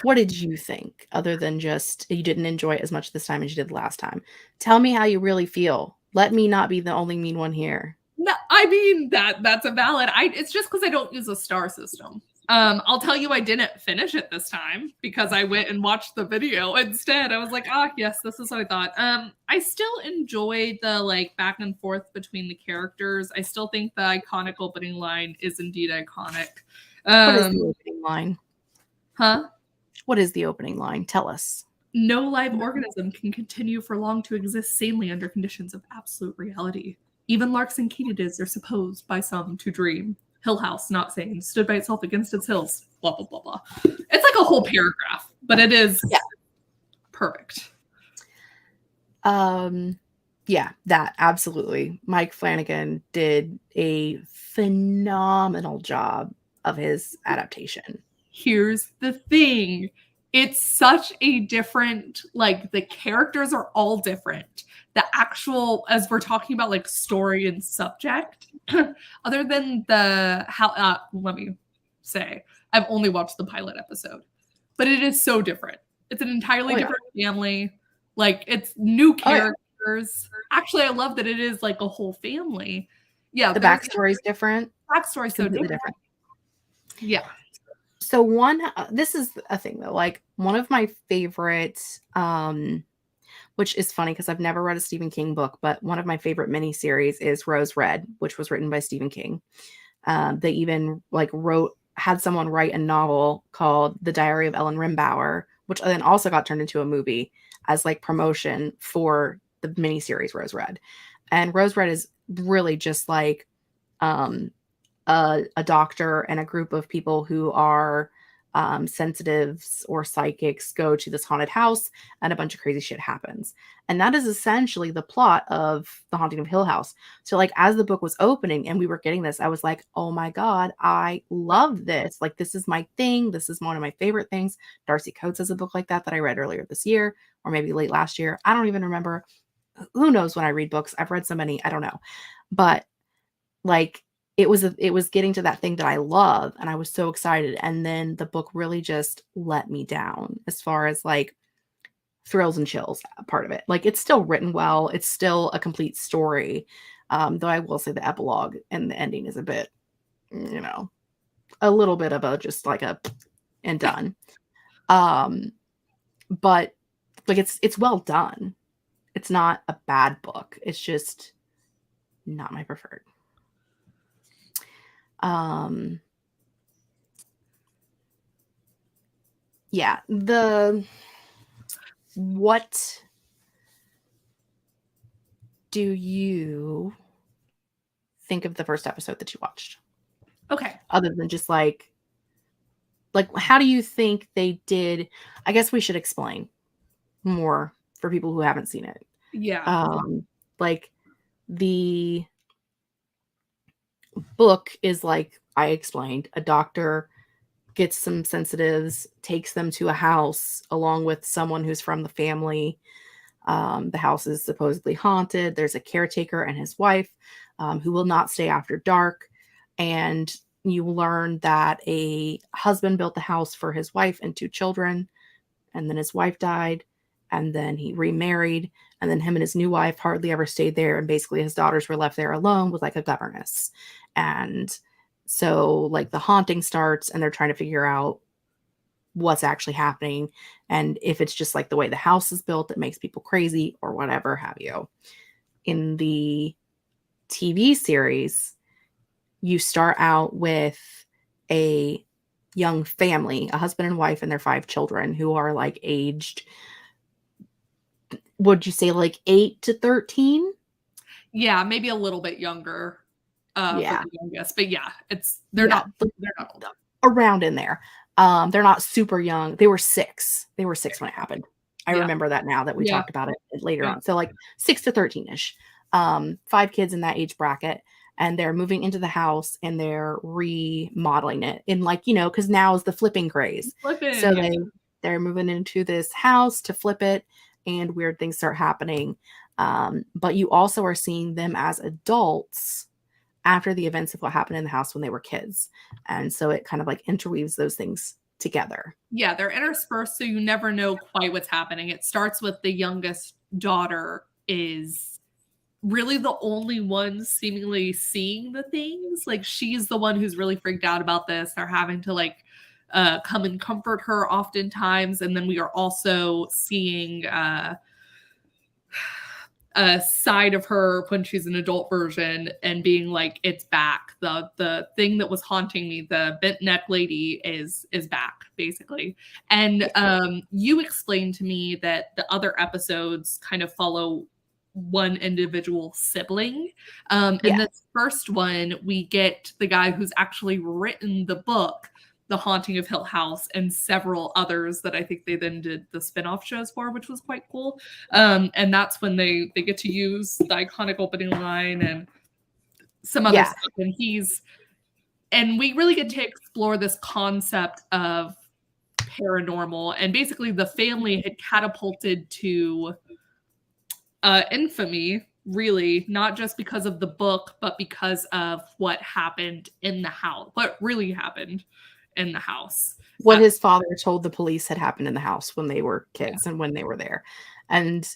What did you think, other than just you didn't enjoy it as much this time as you did the last time? Tell me how you really feel. Let me not be the only mean one here. No, I mean that's a valid. It's just because I don't use a star system. I'll tell you, I didn't finish it this time because I went and watched the video instead. I was like, ah, yes, this is what I thought. I still enjoyed the like back and forth between the characters. I still think the iconic opening line is indeed iconic. What is the opening line? Huh? What is the opening line? Tell us. No live organism can continue for long to exist sanely under conditions of absolute reality. Even larks and katydids are supposed by some to dream. Hill House, not sane, stood by itself against its hills. Blah, blah, blah, blah. It's like a whole paragraph, but it is perfect. Yeah, that absolutely. Mike Flanagan did a phenomenal job of his adaptation. Here's the thing. It's such a different, like, the characters are all different. The actual, as we're talking about, like, story and subject, other than let me say, I've only watched the pilot episode, but it is so different. It's an entirely different family. Like, it's new characters. Actually, I love that it is, like, a whole family. Yeah. The backstory is different. Backstory's so different. Yeah. So this is a thing though, like one of my favorite, which is funny because I've never read a Stephen King book, but one of my favorite miniseries is Rose Red, which was written by Stephen King. They even like had someone write a novel called The Diary of Ellen Rimbauer, which then also got turned into a movie as like promotion for the miniseries Rose Red. And Rose Red is really just like, a doctor and a group of people who are sensitives or psychics go to this haunted house and a bunch of crazy shit happens. And that is essentially the plot of The Haunting of Hill House. So like as the book was opening and we were getting this, I was like, oh my God, I love this. Like this is my thing. This is one of my favorite things. Darcy Coates has a book like that I read earlier this year or maybe late last year. I don't even remember. Who knows when I read books? I've read so many. I don't know. But like it was getting to that thing that I love and I was so excited. And then the book really just let me down as far as like thrills and chills part of it. Like it's still written well. It's still a complete story. Though I will say the epilogue and the ending is a bit, a little bit of a just like a and done. But like it's well done. It's not a bad book. It's just not my preferred. Yeah, what do you think of the first episode that you watched? Okay. Other than just like how do you think they did? I guess we should explain more for people who haven't seen it. Yeah. Like the book is like I explained, a doctor gets some sensitives, takes them to a house along with someone who's from the family. The house is supposedly haunted. There's a caretaker and his wife who will not stay after dark. And you learn that a husband built the house for his wife and 2 children. And then his wife died. And then he remarried. And then him and his new wife hardly ever stayed there. And basically his daughters were left there alone with like a governess. And so like the haunting starts and they're trying to figure out what's actually happening. And if it's just like the way the house is built that makes people crazy or whatever have you. In the TV series, you start out with a young family, a husband and wife and their 5 children who are like aged, would you say like 8 to 13? Yeah, maybe a little bit younger. For the youngest, but yeah, they're not old. Around in there. They're not super young. They were 6. They were 6 when it happened. I remember that now that we talked about it later on. So like 6 to 13-ish. 5 kids in that age bracket. And they're moving into the house and they're remodeling it in like, because now is the flipping craze. So they're moving into this house to flip it and weird things start happening. But you also are seeing them as adults after the events of what happened in the house when they were kids. And so it kind of like interweaves those things together. Yeah, they're interspersed, so you never know quite what's happening. It starts with the youngest daughter is really the only one seemingly seeing the things. Like, she's the one who's really freaked out about this. They're having to, like, come and comfort her oftentimes. And then we are also seeing a side of her when she's an adult version and being like, it's back. The thing that was haunting me, the bent neck lady is back, basically. And you explained to me that the other episodes kind of follow one individual sibling. In this first one, we get the guy who's actually written the book, The Haunting of Hill House, and several others that I think they then did the spin-off shows for, which was quite cool. And that's when they get to use the iconic opening line and some other stuff. And we really get to explore this concept of paranormal. And basically the family had catapulted to infamy, really, not just because of the book, but because of what happened in the house, what really happened in the house. What his father told the police had happened in the house when they were kids and when they were there. And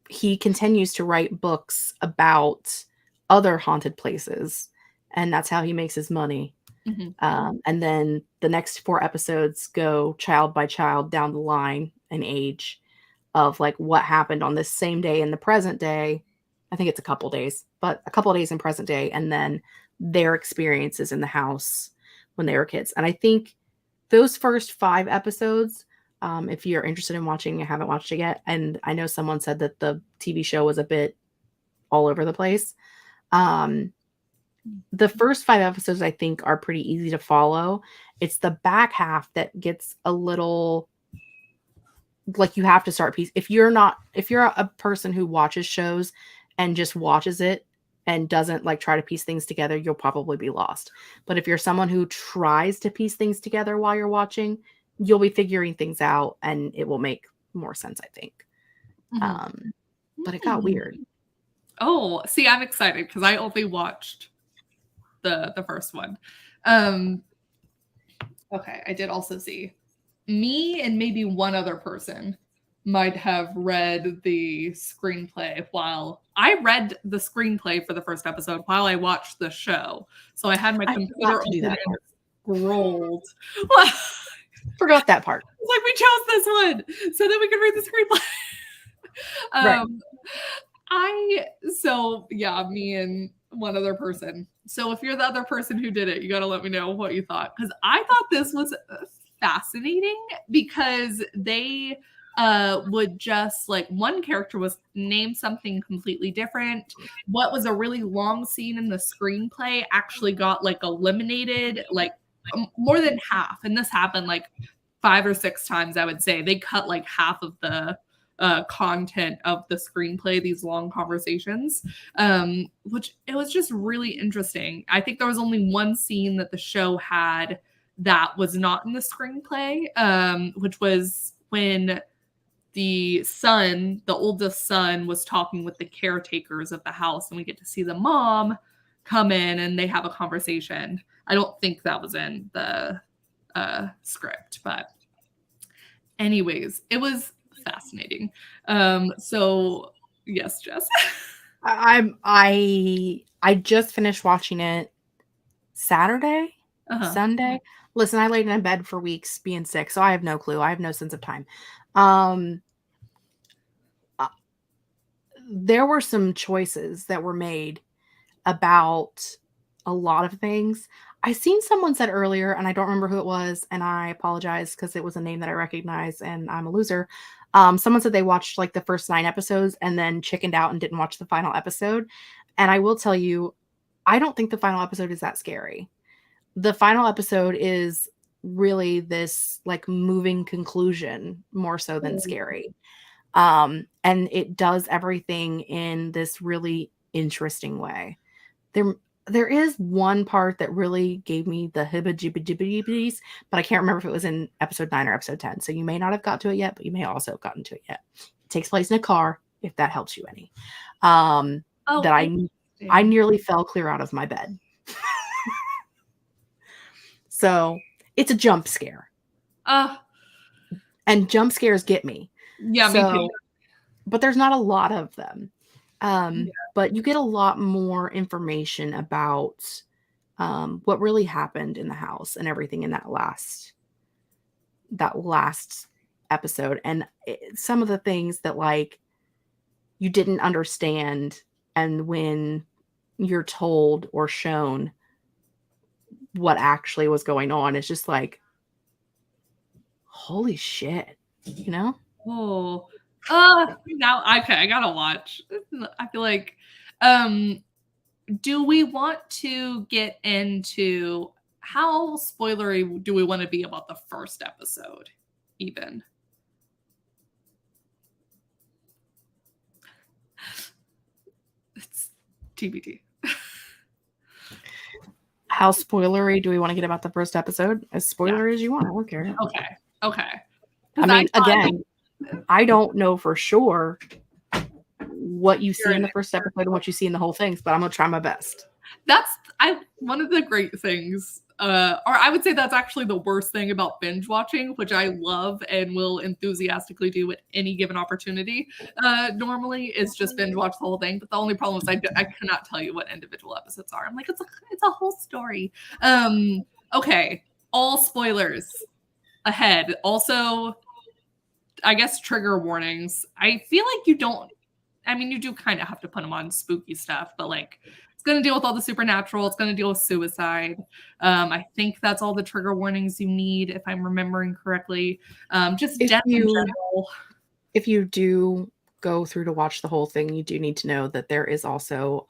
he continues to write books about other haunted places, and that's how he makes his money. And then the next 4 episodes go child by child down the line in age of like what happened on this same day in the present day. I think it's a couple days, but a couple of days in present day, and then their experiences in the house when they were kids. And I think those first 5 episodes, if you're interested in watching and haven't watched it yet, and I know someone said that the TV show was a bit all over the place. The first 5 episodes, I think, are pretty easy to follow. It's the back half that gets a little like you have to start piece. If you're a person who watches shows and just watches it and doesn't like try to piece things together, you'll probably be lost. But if you're someone who tries to piece things together while you're watching, you'll be figuring things out and it will make more sense, I think. But it got weird. Oh, see, I'm excited because I only watched the first one. Okay, I did also see me and maybe one other person might have read the screenplay while I read the screenplay for the first episode while I watched the show. So I had my computer open and scrolled. Forgot that part. It's like we chose this one so that we could read the screenplay. Me and one other person. So if you're the other person who did it, you got to let me know what you thought, because I thought this was fascinating because they would just like one character was named something completely different. What was a really long scene in the screenplay actually got like eliminated, like more than half. And this happened like 5 or 6 times, I would say. They cut like half of the content of the screenplay, these long conversations, which it was just really interesting. I think there was only one scene that the show had that was not in the screenplay, which was when the oldest son was talking with the caretakers of the house, and we get to see the mom come in and they have a conversation. I don't think that was in the script, but anyways, it was fascinating. So yes, Jess. I just finished watching it Saturday, Sunday. Listen, I laid in bed for weeks being sick, so I have no clue. I have no sense of time. There were some choices that were made about a lot of things. I seen someone said earlier, and I don't remember who it was, and I apologize because it was a name that I recognize, and I'm a loser. Someone said they watched like the first 9 episodes and then chickened out and didn't watch the final episode. And I will tell you, I don't think the final episode is that scary. The final episode is really this like moving conclusion more so than scary. And it does everything in this really interesting way. There is one part that really gave me the hibba-jibba-jibba-jibbies, but I can't remember if it was in episode 9 or episode 10. So you may not have got to it yet, but you may also have gotten to it yet. It takes place in a car, if that helps you any. I nearly fell clear out of my bed. So it's a jump scare. And jump scares get me. Yeah, me too. But there's not a lot of them. But you get a lot more information about what really happened in the house and everything in that last episode. And some of the things that like you didn't understand, and when you're told or shown what actually was going on, it's just like, holy shit, you know? Oh, now okay, I gotta watch. I feel like, do we want to get into how spoilery do we want to be about the first episode, even? It's TBD. How spoilery do we want to get about the first episode? As spoilery as you want. I don't care. Okay. I mean, again, I don't know for sure what you see in the first episode and what you see in the whole thing, but I'm gonna try my best. That's one of the great things, or I would say that's actually the worst thing about binge watching, which I love and will enthusiastically do at any given opportunity. Normally, is just binge watch the whole thing. But the only problem is I cannot tell you what individual episodes are. I'm like, it's a whole story. Okay, all spoilers ahead. Also, I guess trigger warnings. I feel like you don't. I mean, you do kind of have to put them on spooky stuff, but like, it's going to deal with all the supernatural. It's going to deal with suicide. I think that's all the trigger warnings you need, if I'm remembering correctly. Just death in general. If you do go through to watch the whole thing, you do need to know that there is also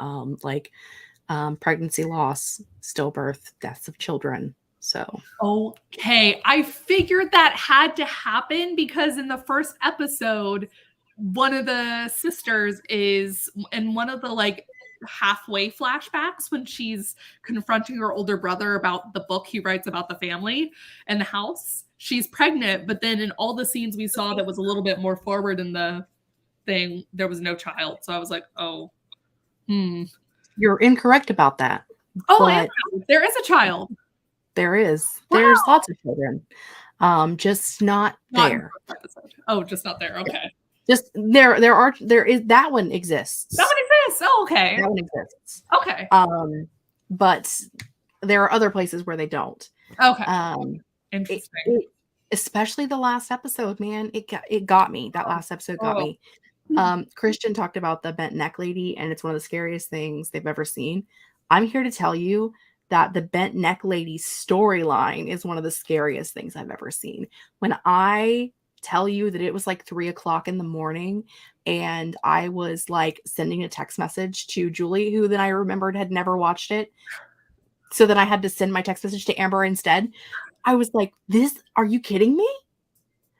pregnancy loss, stillbirth, deaths of children. So okay, I figured that had to happen because in the first episode, one of the sisters is in one of the like halfway flashbacks when she's confronting her older brother about the book he writes about the family and the house. She's pregnant, but then in all the scenes we saw that was a little bit more forward in the thing, there was no child. So I was like, You're incorrect about that. Oh, there is a child. There is. Wow. There's lots of children. Just not there. Oh, just not there. Okay. Just there is that one exists. That one exists. Oh, okay. That one exists. Okay. But there are other places where they don't. Okay. Interesting. Especially the last episode, man. It got me. That last episode got me. Christian talked about the bent neck lady, and it's one of the scariest things they've ever seen. I'm here to tell you that the bent neck lady storyline is one of the scariest things I've ever seen. When I tell you that it was like 3:00 in the morning and I was like sending a text message to Julie, who then I remembered had never watched it. So then I had to send my text message to Amber instead. I was like, are you kidding me?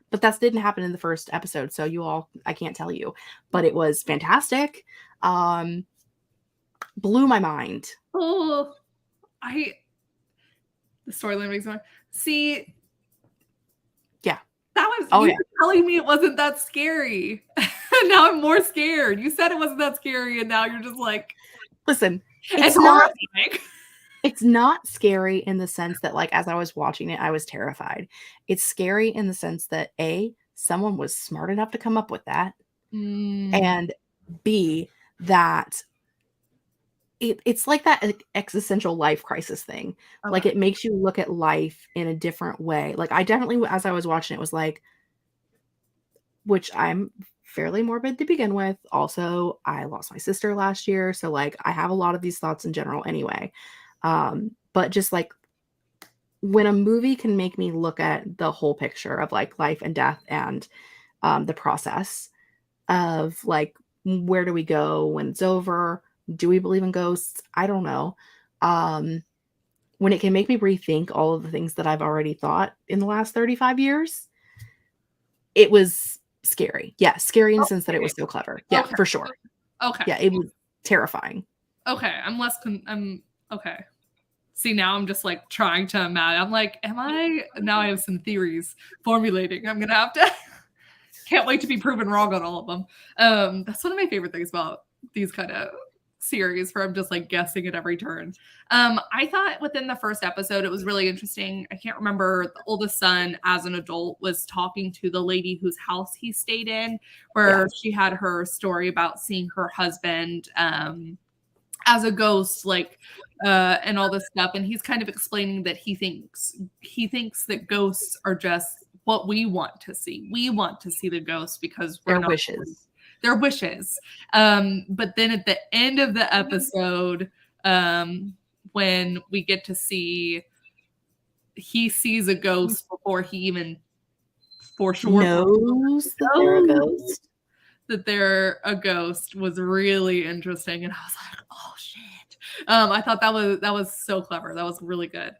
But that didn't happen in the first episode. So I can't tell you, but it was fantastic. Blew my mind. Oh, the storyline makes me see. Yeah. That was you were telling me it wasn't that scary. Now I'm more scared. You said it wasn't that scary, and now you're just like, listen, it's not. It's not scary in the sense that, like, as I was watching it, I was terrified. It's scary in the sense that A, someone was smart enough to come up with that, and B, that it's like that existential life crisis thing. Okay. Like, it makes you look at life in a different way. Like, I definitely, as I was watching it, was like, which I'm fairly morbid to begin with. Also, I lost my sister last year. So, like, I have a lot of these thoughts in general anyway. But just like when a movie can make me look at the whole picture of like life and death and the process of like, where do we go when it's over? Do we believe in ghosts? I don't know. When it can make me rethink all of the things that I've already thought in the last 35 years, it was scary. Yeah, scary in the sense that it was so clever. Yeah, for sure. Okay. Yeah, it was terrifying. Okay, I'm okay. See, now I'm just like trying to imagine. I'm like, now I have some theories formulating. I'm going to have to, can't wait to be proven wrong on all of them. That's one of my favorite things about these kind of series where I'm just like guessing at every turn. I thought within the first episode, it was really interesting. I can't remember, the oldest son as an adult was talking to the lady whose house he stayed in, where she had her story about seeing her husband as a ghost, like, and all this stuff. And he's kind of explaining that he thinks that ghosts are just what we want to see. We want to see the ghosts because we're not wishes. Their wishes. But then at the end of the episode, when we get to see, he sees a ghost before he even for sure knows that they're a ghost. That they're a ghost was really interesting, and I was like, "Oh shit!" I thought that was so clever. That was really good.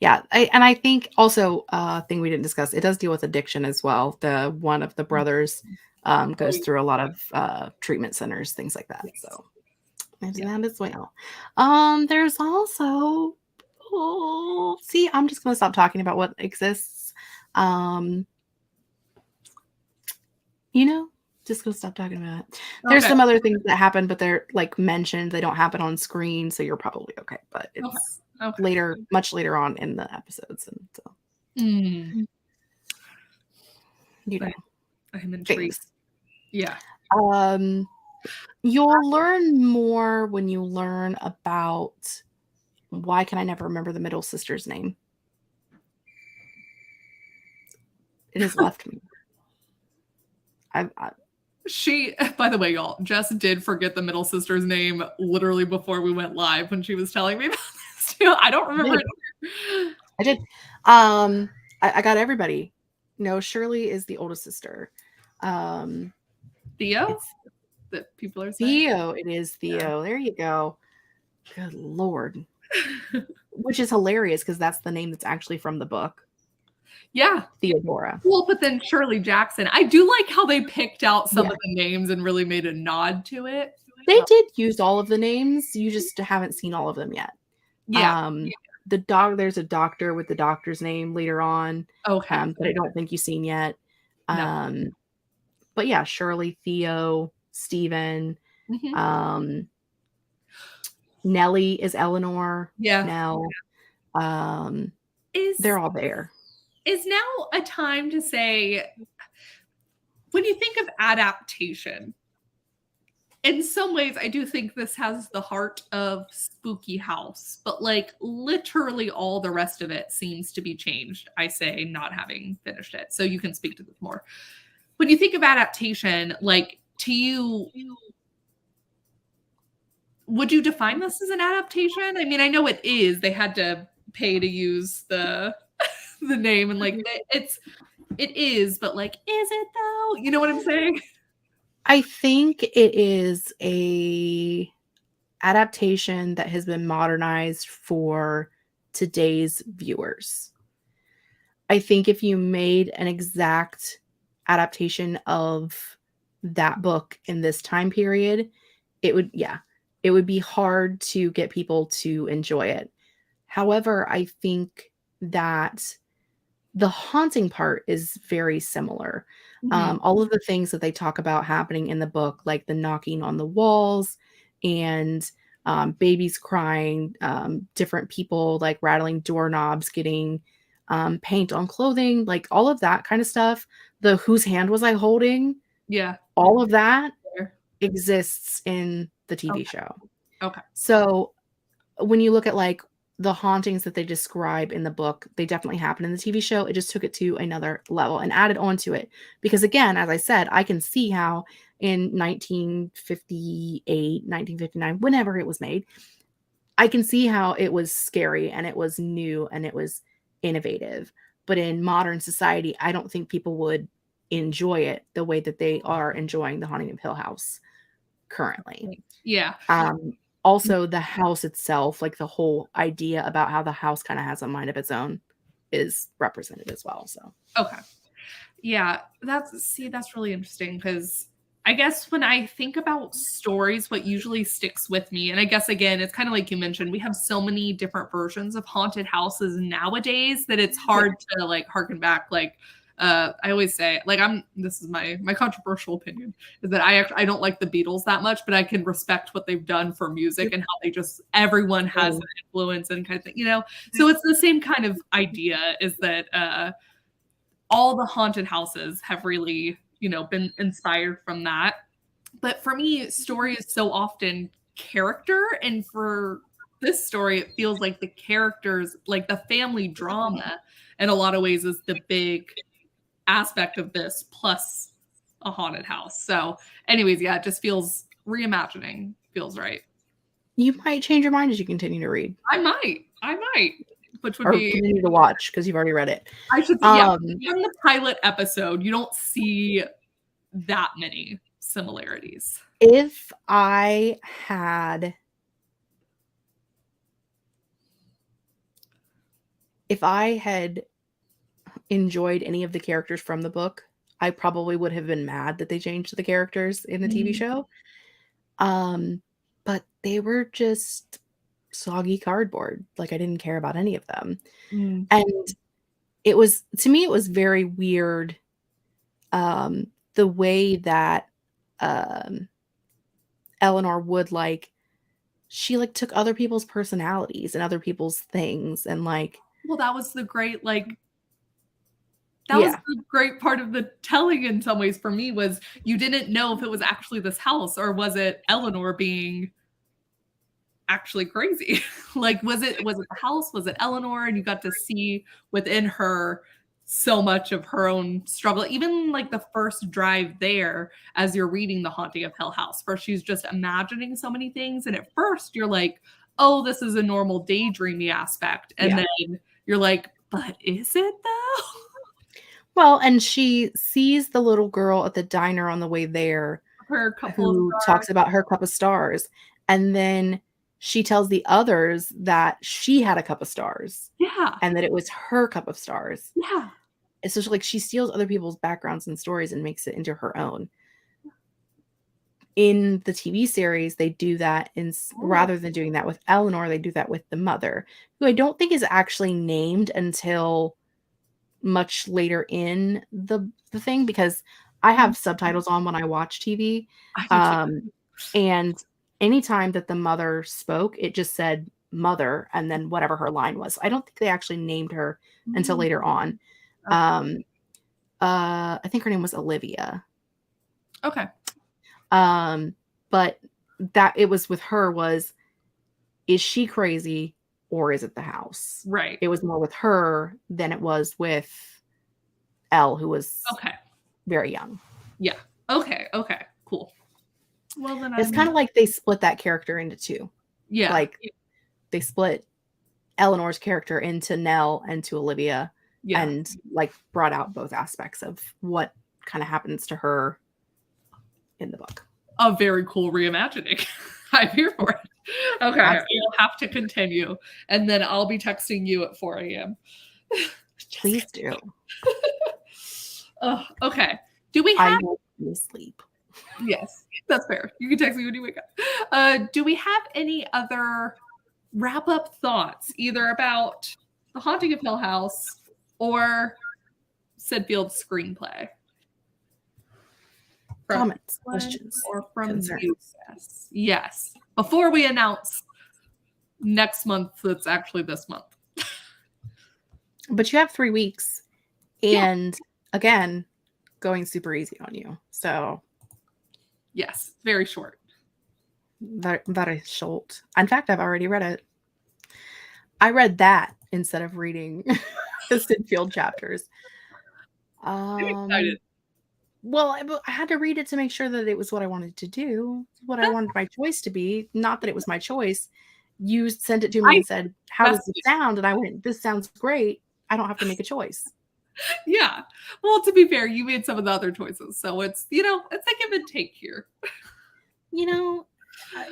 Yeah, I think also a thing we didn't discuss. It does deal with addiction as well. The one of the brothers goes through a lot of treatment centers, things like that. So there's that as well. There's also see, I'm just gonna stop talking about what exists. Just gonna stop talking about it. There's some other things that happen, but they're like mentioned. They don't happen on screen, so you're probably okay. But it's later, much later on in the episodes, and so I'm intrigued. Yeah. You'll learn more when you learn about why can I never remember the middle sister's name? It has left me. She, by the way, y'all, Jess did forget the middle sister's name literally before we went live when she was telling me about this too. I don't remember. I did. I got everybody. No, Shirley is the oldest sister. Theo? That people are saying? Theo. It is Theo. Yeah. There you go. Good Lord. Which is hilarious because that's the name that's actually from the book. Yeah. Theodora. Well, but then Shirley Jackson. I do like how they picked out some of the names and really made a nod to it. They did use all of the names. You just haven't seen all of them yet. Yeah. There's a doctor with the doctor's name later on. Okay. But I don't think you've seen yet. No. But yeah, Shirley, Theo, Stephen. Nellie is Eleanor. Yeah. Now. They're all there. Is now a time to say, when you think of adaptation, in some ways, I do think this has the heart of Spooky House, but like literally all the rest of it seems to be changed. I say, not having finished it. So you can speak to this more. When you think of adaptation, like to you, would you define this as an adaptation? I mean, I know it is. They had to pay to use the name and like it is, but like, is it though? You know what I'm saying? I think it is a adaptation that has been modernized for today's viewers. I think if you made an exact adaptation of that book in this time period, it would be hard to get people to enjoy it. However, I think that the haunting part is very similar. All of the things that they talk about happening in the book, like the knocking on the walls and babies crying, different people like rattling doorknobs, getting paint on clothing, like all of that kind of stuff. The whose hand was I holding? Yeah. All of that exists in the TV show. Okay. So when you look at like the hauntings that they describe in the book, they definitely happen in the TV show. It just took it to another level and added on to it. Because again, as I said, I can see how in 1958, 1959, whenever it was made, I can see how it was scary and it was new and it was innovative. But in modern society, I don't think people would enjoy it the way that they are enjoying The Haunting of Hill House currently. Yeah. Also, the house itself, like the whole idea about how the house kind of has a mind of its own, is represented as well. So, okay. Yeah, that's really interesting because I guess when I think about stories, what usually sticks with me, and I guess again, it's kind of like you mentioned, we have so many different versions of haunted houses nowadays that it's hard to like harken back. Like I always say, like, this is my controversial opinion, is that I don't like the Beatles that much, but I can respect what they've done for music and how they just, everyone has an influence and kind of thing, you know? So it's the same kind of idea, is that all the haunted houses have really, you know, been inspired from that. But for me, story is so often character, and for this story, it feels like the characters, like the family drama, in a lot of ways is the big aspect of this, plus a haunted house. So anyways, yeah, it just feels, reimagining feels right. You might change your mind as you continue to read. I might. Which would or be continue to watch because you've already read it. I should say, yeah, from the pilot episode, you don't see that many similarities. If I had enjoyed any of the characters from the book, I probably would have been mad that they changed the characters in the TV show. But they were just soggy cardboard. Like, I didn't care about any of them. And it was, to me, it was very weird, the way that Eleanor would, like, she, like, took other people's personalities and other people's things and, like... Well, that was the great, like... That was the great part of the telling in some ways for me, was you didn't know if it was actually this house or was it Eleanor being actually crazy. Like, was it the house? Was it Eleanor? And you got to see within her so much of her own struggle. Even like the first drive there, as you're reading The Haunting of Hill House, where she's just imagining so many things. And at first you're like, oh, this is a normal daydreamy aspect. And then you're like, but is it though? Well, and she sees the little girl at the diner on the way there, her couple who talks about her cup of stars. And then she tells the others that she had a cup of stars. Yeah. And that it was her cup of stars. Yeah. It's just like she steals other people's backgrounds and stories and makes it into her own. In the TV series, they do that rather than doing that with Eleanor, they do that with the mother, who I don't think is actually named until much later in the thing, because I have subtitles on when I watch TV. And anytime that the mother spoke, it just said mother and then whatever her line was. I don't think they actually named her until later on. I think her name was Olivia. Okay. But that it was with her was, is she crazy or is it the house? Right. It was more with her than it was with Elle, who was very young. Yeah. Okay. Cool. Well, then it's kind of like they split that character into two. Yeah. Like they split Eleanor's character into Nell and to Olivia, and like brought out both aspects of what kind of happens to her in the book. A very cool reimagining. I'm here for it. Okay. You'll have to continue. And then I'll be texting you at 4 a.m. Please do. Okay. Do we have... I will sleep. Yes, that's fair. You can text me when you wake up. Do we have any other wrap-up thoughts, either about The Haunting of Hill House or Sid Field's screenplay? Comments, questions, or from you? Yes. Before we announce next month, that's actually this month. But you have 3 weeks, and again, going super easy on you. So yes, very short. Very short. In fact, I've already read it. I read that instead of reading the Sid Field chapters. I'm excited. Well, I had to read it to make sure that it was what I wanted to do, what I wanted my choice to be. Not that it was my choice. You sent it to me and said, how does it sound? And I went, this sounds great. I don't have to make a choice. Yeah. Well, to be fair, you made some of the other choices. So it's, it's a give and take here.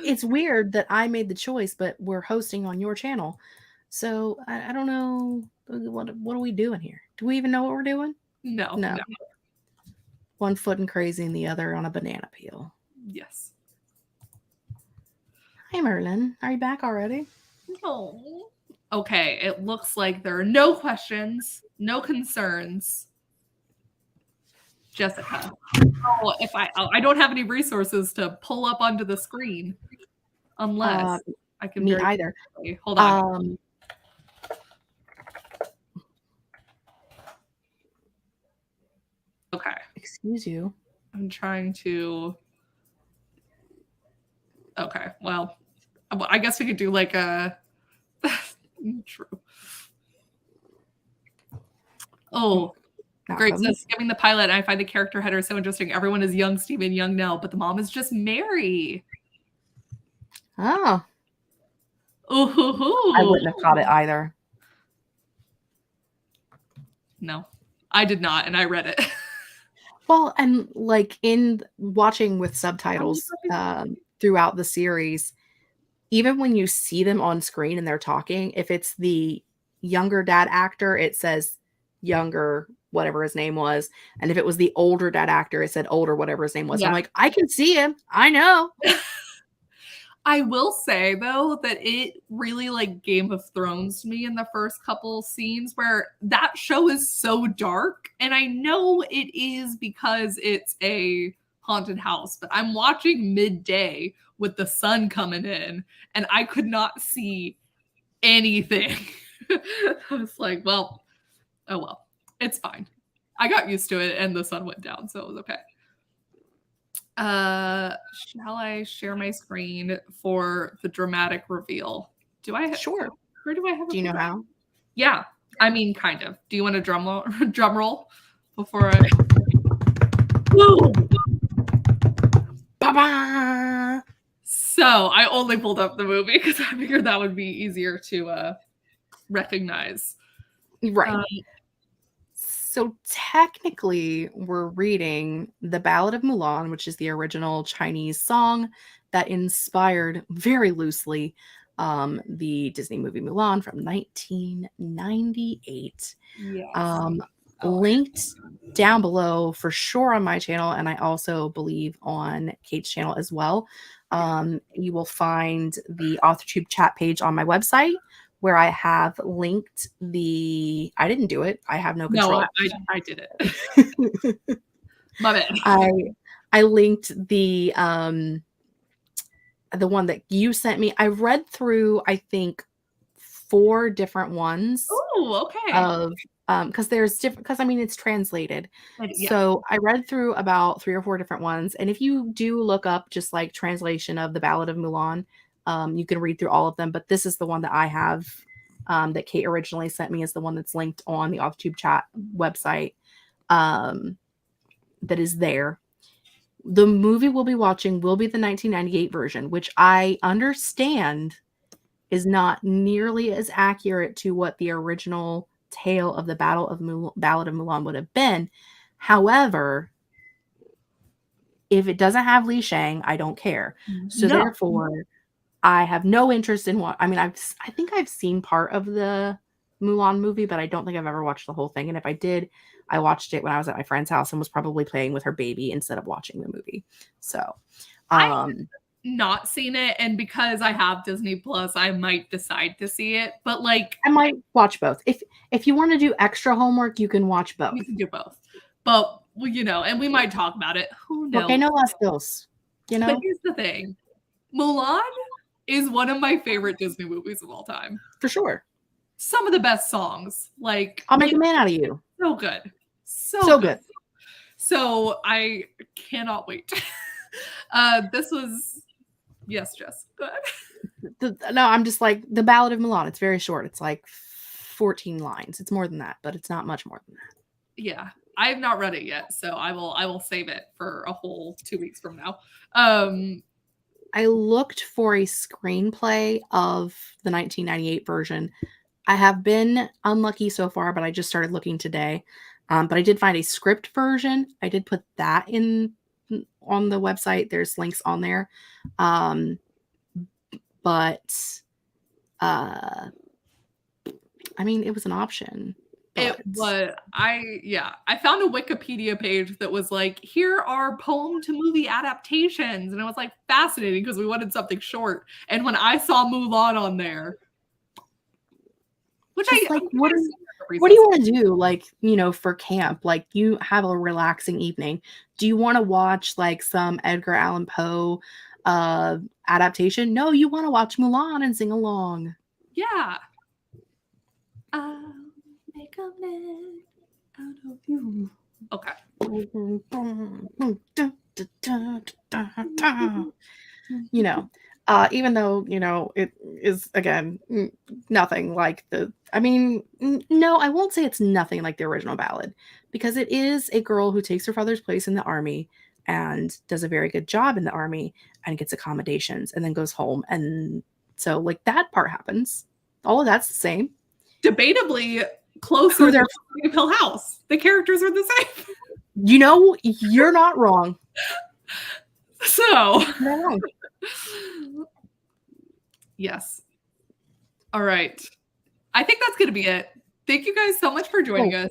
It's weird that I made the choice, but we're hosting on your channel. So I don't know. What are we doing here? Do we even know what we're doing? No. One foot in crazy and the other on a banana peel. Yes. Hi, Merlin. Are you back already? No. Okay. It looks like there are no questions, no concerns. Jessica. Oh, if I don't have any resources to pull up onto the screen, unless I can. Me either. Quickly. Hold on. Okay. Excuse you. I'm trying to. Okay. Well, I guess we could do like a. True. Oh, great. So skipping the pilot, I find the character header so interesting. Everyone is young Stephen, young Nell, but the mom is just Mary. Oh. Ooh. I wouldn't have caught it either. No, I did not, and I read it. Well, and like in watching with subtitles throughout the series, even when you see them on screen and they're talking, if it's the younger dad actor, it says younger, whatever his name was. And if it was the older dad actor, it said older, whatever his name was. Yeah. I'm like, I can see him. I know. I will say, though, that it really like Game of Thrones me in the first couple scenes where that show is so dark. And I know it is because it's a haunted house, but I'm watching midday with the sun coming in and I could not see anything. I was like, well, oh well, it's fine. I got used to it and the sun went down, so it was okay. Shall I share my screen for the dramatic reveal? Do I? Sure. Where do I have? Do you know how? Yeah, I mean, kind of. Do you want a drum roll before I? Woo! Ba-ba! So I only pulled up the movie because I figured that would be easier to recognize. Right. So technically, we're reading The Ballad of Mulan, which is the original Chinese song that inspired, very loosely, the Disney movie Mulan from 1998. Yes. Linked down below for sure on my channel, and I also believe on Kate's channel as well. You will find the AuthorTube chat page on my website, where I have linked the. I didn't do it. I have no control. No, I did it. My bad. I linked the one that you sent me. I read through, I think, 4 different ones. Oh, okay. Of because there's different. Because I mean, it's translated. Yeah. So I read through about 3 or 4 different ones, and if you do look up just like translation of the Ballad of Mulan. You can read through all of them, but this is the one that I have that Kate originally sent me is the one that's linked on the AuthorTube chat website that is there. The movie we'll be watching will be the 1998 version, which I understand is not nearly as accurate to what the original tale of the Ballad of Mulan would have been. However, if it doesn't have Li Shang, I don't care. So therefore, I have no interest in what I mean. I think I've seen part of the Mulan movie, but I don't think I've ever watched the whole thing. And if I did, I watched it when I was at my friend's house and was probably playing with her baby instead of watching the movie. So, I've not seen it, and because I have Disney Plus, I might decide to see it. But like, I might watch both. If you want to do extra homework, you can watch both. You can do both, but well, you know, and we might talk about it. Who knows? Okay, no las dos. You know. But here's the thing, Mulan is one of my favorite Disney movies of all time. For sure. Some of the best songs. Like I'll Make a Man Out of You. So good. So good. So I cannot wait. This was yes, Jess. Go ahead. No, I'm just like the Ballad of Mulan. It's very short. It's like 14 lines. It's more than that, but it's not much more than that. Yeah. I have not read it yet, so I will save it for a whole 2 weeks from now. I looked for a screenplay of the 1998 version. I have been unlucky so far, but I just started looking today. But I did find a script version. I did put that in on the website. There's links on there. But I mean, it was an option. It was I found a Wikipedia page that was like, here are poem to movie adaptations, and it was like fascinating because we wanted something short. And when I saw Mulan on there, which just what do you want to do? Like, you know, for camp, like you have a relaxing evening. Do you want to watch like some Edgar Allan Poe adaptation? No, you want to watch Mulan and sing along. Yeah. I'll make a man out of you. Okay. You know, even though, you know, it is, again, nothing like no, I won't say it's nothing like the original ballad, because it is a girl who takes her father's place in the army and does a very good job in the army and gets accommodations and then goes home. And so, like, that part happens. All of that's the same. Debatably closer than Hill House. The characters are the same. You know, you're not wrong. So, you're not wrong. Yes. All right. I think that's going to be it. Thank you guys so much for joining us.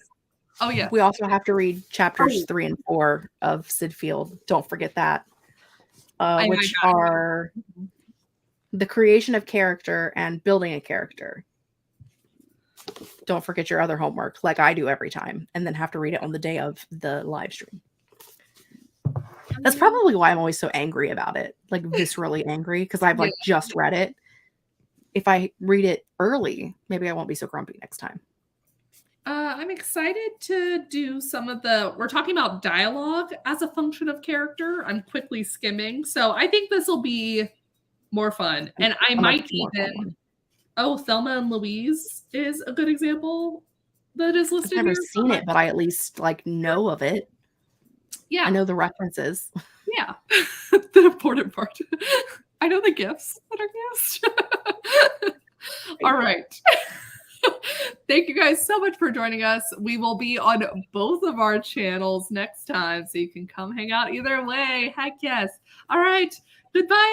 Oh, yeah. We also have to read chapters 3 and 4 of Sid Field. Don't forget that. Which are the creation of character and building a character. Don't forget your other homework, like I do every time, and then have to read it on the day of the live stream. That's probably why I'm always so angry about it, like viscerally angry, because I've like just read it. If I read it early, maybe I won't be so grumpy next time. I'm excited to do some of we're talking about dialogue as a function of character. I'm quickly skimming. So I think this will be more fun. And I might even, Thelma and Louise is a good example that is listed here. I've never seen it, but I at least like know of it. Yeah. I know the references. Yeah. The important part. I know the gifts that are used. All right. Thank you guys so much for joining us. We will be on both of our channels next time, so you can come hang out either way. Heck yes. All right. Goodbye.